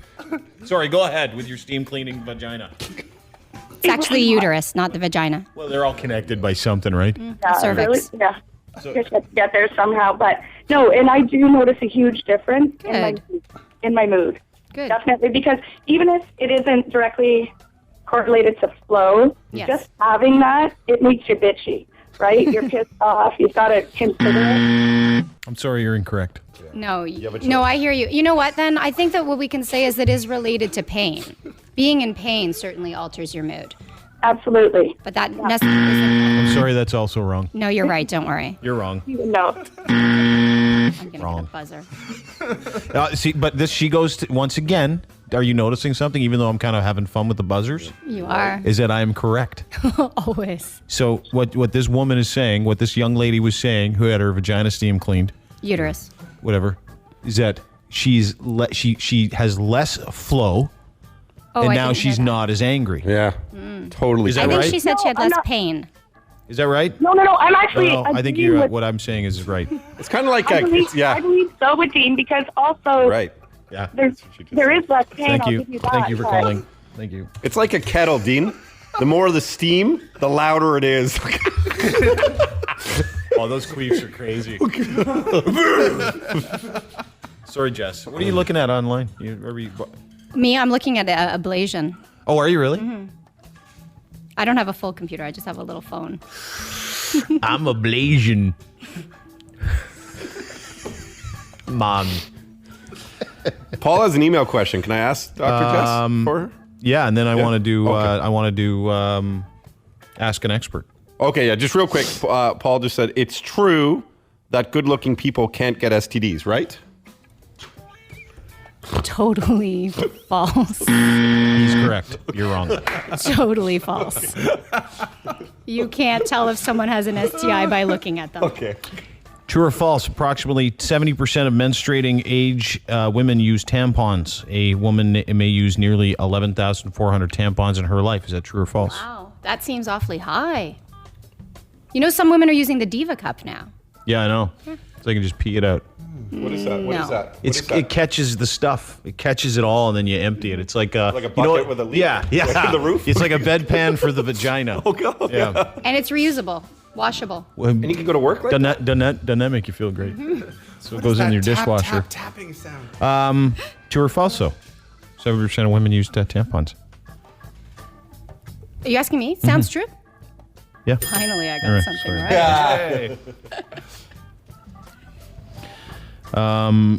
Sorry, go ahead with your steam cleaning vagina. It's actually the uterus, not the vagina. Well, they're all connected by something, right? Yeah, Cervix. really, yeah. Get there somehow, but no, and I do notice a huge difference in my mood. Good. Definitely, because even if it isn't directly correlated to flow, Yes. just having that, it makes you bitchy, right? You're pissed off. You've got to consider it. I'm sorry, you're incorrect. No, no, I hear you. You know what, then? I think that what we can say is it is related to pain. Being in pain certainly alters your mood. Absolutely. But that necessarily I'm sorry, that's also wrong. No, you're right. Don't worry. You're wrong. No. I'm going to get a Wrong. buzzer. See, but she goes to, once again, are you noticing something, even though I'm kind of having fun with the buzzers? You are. Is that I am correct. Always. So what this woman is saying, what this young lady was saying, who had her vagina steam cleaned, Uterus. whatever, is that she has less flow, Oh, and I now didn't hear she's that. not as angry. Yeah, totally. Is I that think right? she said she had No, I'm less not- pain. Is that right? No, I'm actually. No, I think agreeing with- what I'm saying is right. It's kind of like I believe so with Dean, because also Right. Yeah. there is less pain. Thank I'll you. give you that, Thank you for but- calling. Thank you. It's like a kettle, Dean. The more the steam, the louder it is. Oh, those queefs are crazy. Sorry, Jess. What are you looking at online? Me, I'm looking at ablation. Oh, are you really? Mm-hmm. I don't have a full computer. I just have a little phone. I'm ablation. Mom. Paul has an email question. Can I ask Dr. Jess for her? Yeah, and then I Yeah? want to do. Okay. I want to do. Ask an expert. Okay, yeah, just real quick. Paul just said it's true that good-looking people can't get STDs, right? Totally false. He's correct. You're wrong. Totally false. You can't tell if someone has an STI by looking at them. Okay. True or false? Approximately 70% of menstruating age women use tampons. A woman may use nearly 11,400 tampons in her life. Is that true or false? Wow, that seems awfully high. You know, some women are using the Diva Cup now. Yeah, I know. So they can just pee it out. What is that? What is that? What is that? It catches the stuff. It catches it all, and then you empty it. It's like a bucket with a leak? Yeah, yeah. Like the roof? It's like a bedpan for the vagina. Oh, God. Yeah. And it's reusable, washable. And you can go to work like that? Doesn't that make you feel great? So it goes in your dishwasher. Tapping sound. True or false? 70% of women use tampons. Are you asking me? Sounds true. Yeah. Finally, I got All right, something sorry. right.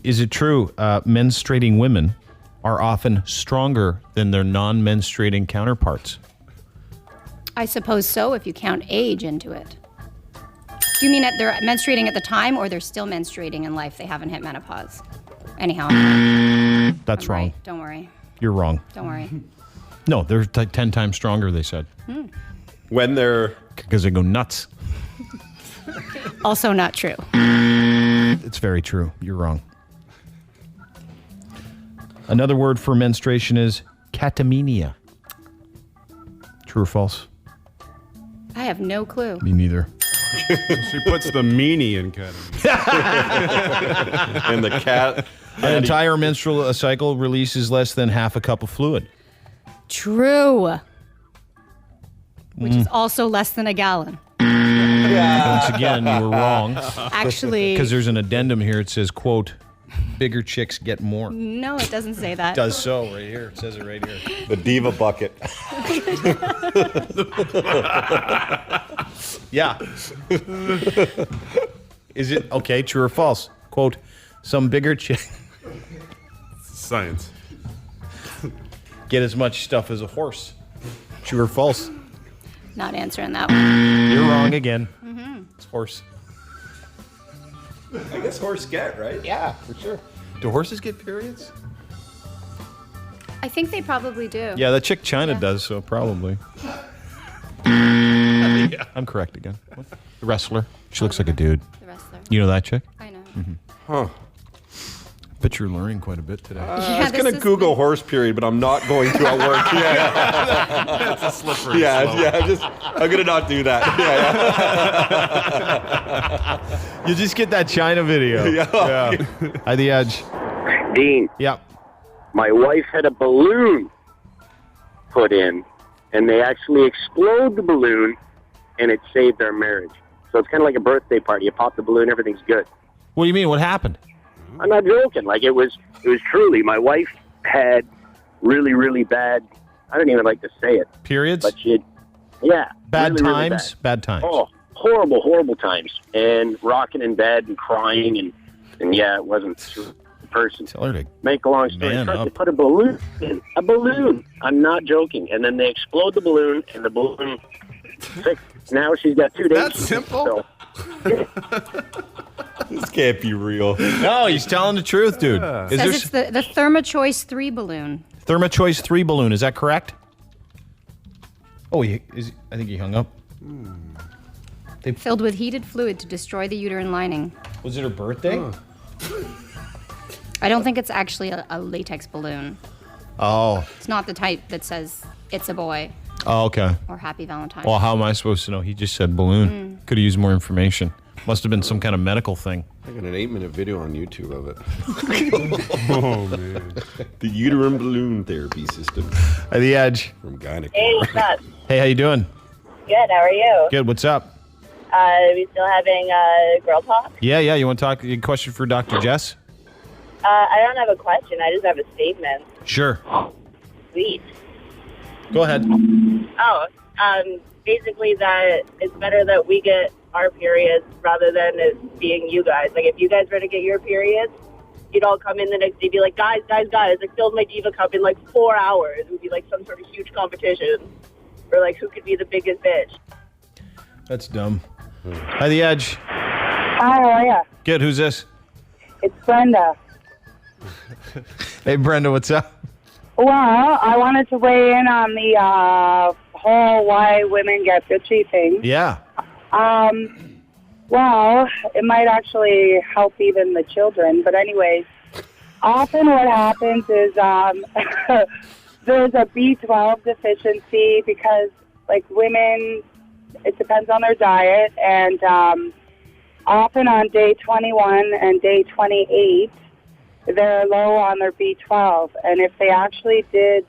Is it true menstruating women are often stronger than their non-menstruating counterparts? I suppose so, if you count age into it. Do you mean that they're menstruating at the time, or they're still menstruating in life? They haven't hit menopause. Anyhow. That's I'm wrong. right. Don't worry. You're wrong. Don't worry. No, they're 10 times stronger, they said. When they're... Because they go nuts. Also not true. It's very true. You're wrong. Another word for menstruation is catamenia. True or false? I have no clue. Me neither. She puts the meanie in ketamine. And the cat... An entire menstrual cycle releases less than half a cup of fluid. True. Which is also less than a gallon. Once again, you were wrong. Actually, because there's an addendum here. It says, quote, bigger chicks get more. no, it doesn't say that. It does so right here. It says it right here. The diva bucket. Yeah. Is it okay? True or false? Quote, some bigger chick Science. get as much stuff as a horse. True or false? Not answering that one. You're wrong again. It's horse. I guess horse get, right? Yeah, for sure. Do horses get periods? I think they probably do. Yeah, that chick China does, so probably. Yeah, I'm correct again. The wrestler. She looks like a dude. The wrestler. You know that chick? I know. Huh. Bet you're learning quite a bit today. I was going to Google horse period, but I'm not going to at work. That's a slippery slope. I'm going to not do that. You just get that China video. Yeah. At the Edge. Dean. Yep. My wife had a balloon put in, and they actually explode the balloon, and it saved our marriage. So it's kind of like a birthday party. You pop the balloon, everything's good. What do you mean? What happened? I'm not joking. Like, it was truly, my wife had really, really bad, I don't even like to say it. Periods? But she had, yeah. Bad really, times? really Bad times. Oh, horrible, horrible times. And rocking in bed and crying, and yeah, it wasn't the person. Tell her to make a long story man short, up. they put a balloon in. A balloon. I'm not joking. And then they explode the balloon, and the balloon fixed. Now she's got 2 days. That's simple. This can't be real. No, he's telling the truth, dude. It says it's the ThermaChoice 3 balloon. ThermaChoice 3 balloon, is that correct? Oh, I think he hung up. Filled with heated fluid to destroy the uterine lining. Was it her birthday? I don't think it's actually a latex balloon. Oh. It's not the type that says it's a boy. Oh, okay. Or Happy Valentine's. Well, how am I supposed to know? He just said balloon. Could have used more information. Must have been some kind of medical thing. I got an 8-minute video on YouTube of it. Oh, man. The uterine balloon therapy system. At the Edge. From Gynecare. Hey, what's up? Hey, how you doing? Good, how are you? Good, what's up? We still having girl talk? Yeah, you want to talk? A question for Dr. Jess? I don't have a question, I just have a statement. Sure. Sweet. Go ahead. Oh, basically that it's better that we get our periods rather than it being you guys. Like, if you guys were to get your periods, you'd all come in the next day and be like, guys, I filled my Diva cup in like 4 hours. It would be like some sort of huge competition for like who could be the biggest bitch. That's dumb. At the Edge. Hi, how are ya? Good, who's this? It's Brenda. Hey, Brenda, what's up? Well, I wanted to weigh in on the whole why women get bitchy thing. Yeah. Well, it might actually help even the children. But anyways, often what happens is there's a B12 deficiency because, like, women, it depends on their diet. And often on day 21 and day 28, they're low on their B12. And if they actually did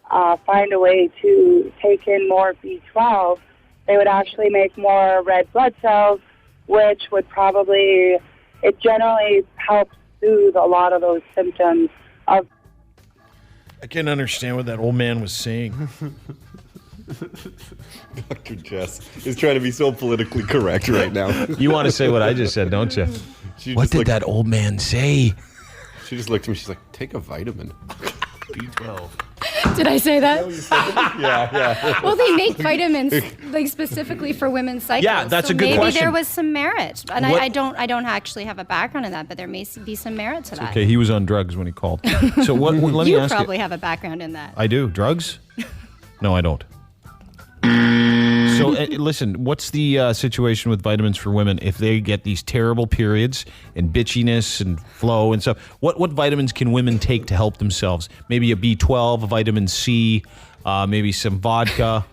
find a way to take in more B12, they would actually make more red blood cells, which would probably, it generally helps soothe a lot of those symptoms of. I can't understand what that old man was saying. Dr. Jess is trying to be so politically correct right now. You want to say what I just said, don't you? What did that old man say? She just looked at me. She's like, take a vitamin. B12. Did I say that? Yeah. Well, they make vitamins like specifically for women's cycles. Yeah, that's so a good maybe question. There was some merit, and I don't actually have a background in that, but there may be some merit to that. Okay, he was on drugs when he called. So what? Let me You ask probably have a background in that. I do. Drugs? No, I don't. So listen, what's the situation with vitamins for women if they get these terrible periods and bitchiness and flow and stuff? What vitamins can women take to help themselves? Maybe a B12, a vitamin C, maybe some vodka.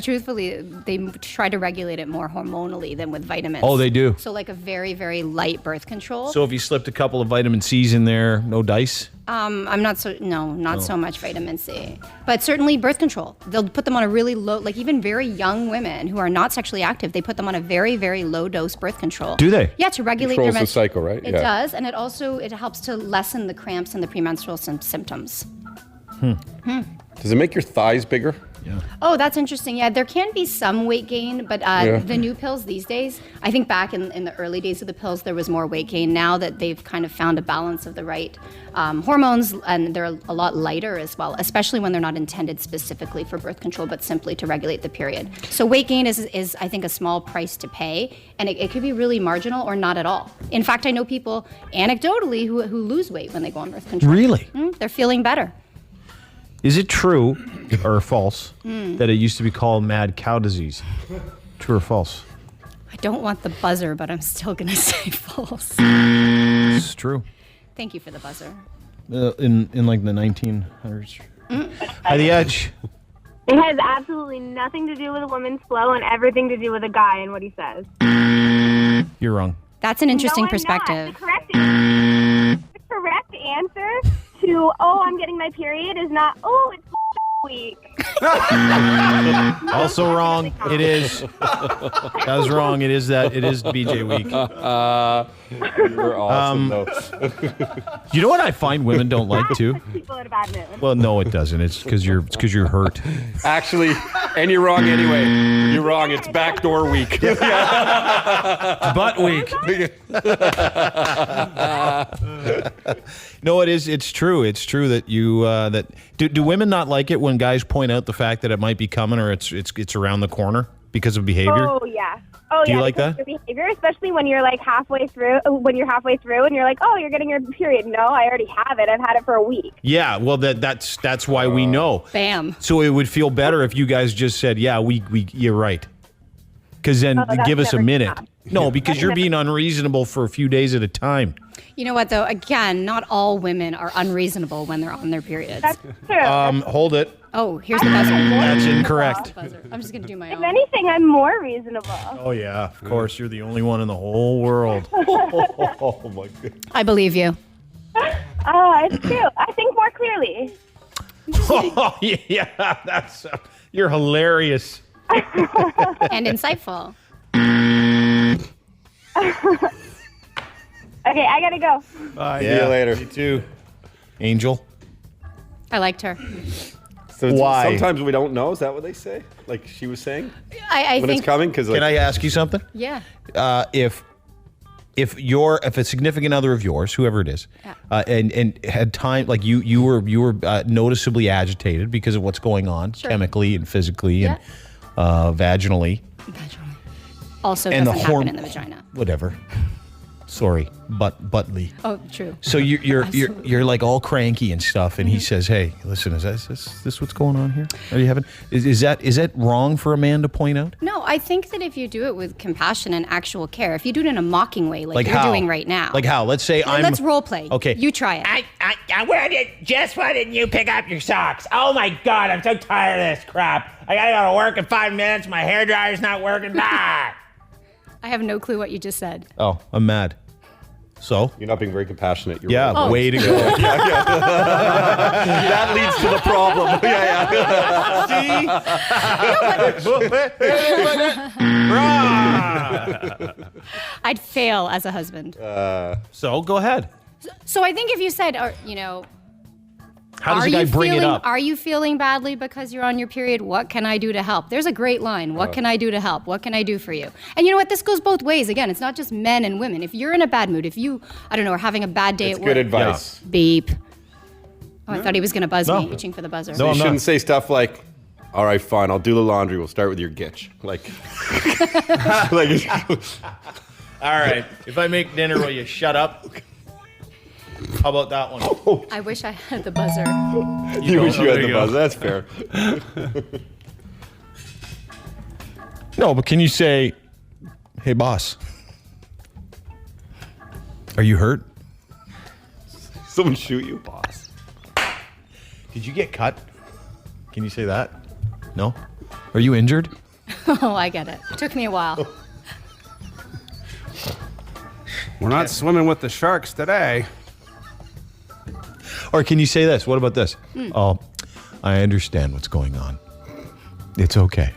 Truthfully, they try to regulate it more hormonally than with vitamins. Oh, they do. So like a very, very light birth control. So if you slipped a couple of vitamin C's in there, no dice? I'm not so much vitamin C, but certainly birth control. They'll put them on a really low, like even very young women who are not sexually active, they put them on a very, very low dose birth control. Do they? Yeah, to regulate Controls their the cycle, right? It does, and it helps to lessen the cramps and the premenstrual symptoms. Does it make your thighs bigger? Yeah. Oh, that's interesting. Yeah, there can be some weight gain, but the new pills these days, I think back in the early days of the pills, there was more weight gain. Now that they've kind of found a balance of the right hormones, and they're a lot lighter as well, especially when they're not intended specifically for birth control, but simply to regulate the period. So weight gain is I think, a small price to pay, and it could be really marginal or not at all. In fact, I know people, anecdotally, who lose weight when they go on birth control. Really? They're feeling better. Is it true or false that it used to be called mad cow disease? True or false? I don't want the buzzer, but I'm still going to say false. It's true. Thank you for the buzzer. In like the 1900s. Hi, The Edge. It has absolutely nothing to do with a woman's flow and everything to do with a guy and what he says. You're wrong. That's an interesting No, I'm perspective. not. The correct answer to, I'm getting my period is not, it's week. Also wrong. It is. That was wrong. It is BJ week. You're awesome, though. You know what I find women don't like too? People in a bad mood. Well, no, it doesn't. It's because you're hurt. Actually, and you're wrong anyway. You're wrong. It's backdoor week. Butt week. No, it is. It's true. It's true that you do women not like it when guys point out the fact that it might be coming or it's around the corner because of behavior? Oh yeah. Do you like that? Behavior, especially when you're like halfway through and you're like, you're getting your period. No, I already have it. I've had it for a week. Yeah, well that's why we know. Bam. So it would feel better if you guys just said, yeah, we you're right. Because then give us a minute. No, because you're being unreasonable for a few days at a time. You know what, though? Again, not all women are unreasonable when they're on their periods. That's true. Hold it. Oh, here's the buzzer. That's incorrect. I'm just going to do my own. If anything, I'm more reasonable. Oh, yeah. Of course, you're the only one in the whole world. Oh, my God. I believe you. It's true. I think more clearly. Oh, yeah. You're hilarious. And insightful. Okay, I gotta go. Bye. See you later. You too. Angel. I liked her. So why? Sometimes we don't know. Is that what they say? Like she was saying? I when think it's coming? Can I ask you something? Yeah. If a significant other of yours, whoever it is, and had time, like you were noticeably agitated because of what's going on chemically and physically and vaginally. Also and doesn't happen in the vagina. Whatever. Sorry, buttly. Oh, true. So you're like all cranky and stuff, and he says, "Hey, listen, is this what's going on here? Are you having? Is that wrong for a man to point out? No, I think that if you do it with compassion and actual care, if you do it in a mocking way, like you're how? doing right now, Like how? Let's say let's role play. Okay, you try it. Jess, why didn't you pick up your socks? Oh my God, I'm so tired of this crap. I gotta go to work in 5 minutes. My hairdryer's not working. Bye. I have no clue what you just said. Oh, I'm mad. So? You're not being very compassionate. You're yeah, right. way to go. That leads to the problem. I'd fail as a husband. So go ahead. So I think if you said, how does a guy bring it up? Are you feeling badly because you're on your period? What can I do to help? There's a great line. What can I do to help? What can I do for you? And you know what? This goes both ways. Again, it's not just men and women. If you're in a bad mood, if you, are having a bad day at work. Good advice. Yeah. Beep. Oh, I thought he was going to buzz me, reaching for the buzzer. So you shouldn't say stuff like, all right, fine, I'll do the laundry. We'll start with your gitch. All right, if I make dinner, will you shut up? How about that one? I wish I had the buzzer. You wish you had the buzzer. That's fair. No, but can you say, hey, boss, are you hurt? Someone shoot you, boss. Did you get cut? Can you say that? No? Are you injured? Oh, I get it. It took me a while. We're not swimming with the sharks today. Or can you say this? What about this? Oh, I understand what's going on. It's okay.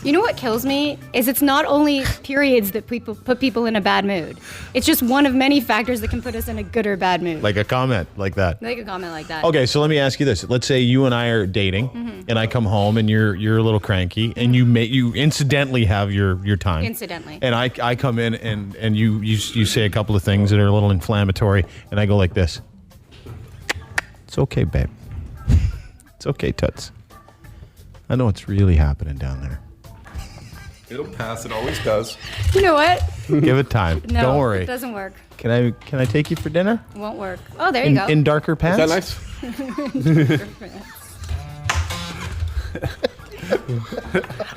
You know what kills me is it's not only periods that put people in a bad mood. It's just one of many factors that can put us in a good or bad mood. Like a comment like that. Like a comment like that. Okay, so let me ask you this. Let's say you and I are dating, and I come home and you're a little cranky, and you incidentally have your time. Incidentally. And I come in and you say a couple of things that are a little inflammatory, and I go like this. It's okay, babe. It's okay, Toots. I know what's really happening down there. It'll pass. It always does. You know what? Give it time. No, Don't worry. it doesn't work. Can I take you for dinner? It won't work. Oh, there you go. In darker pants? Is that nice?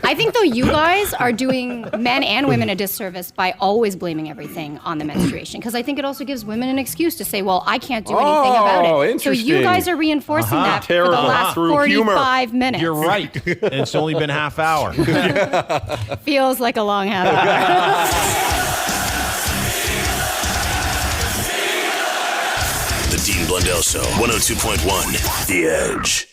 I think, though, you guys are doing men and women a disservice by always blaming everything on the menstruation. Because I think it also gives women an excuse to say, well, I can't do anything about it. So you guys are reinforcing that for the last 45 minutes. You're right. And it's only been half hour. Feels like a long half hour. The Dean Blundell Show, 102.1 The Edge.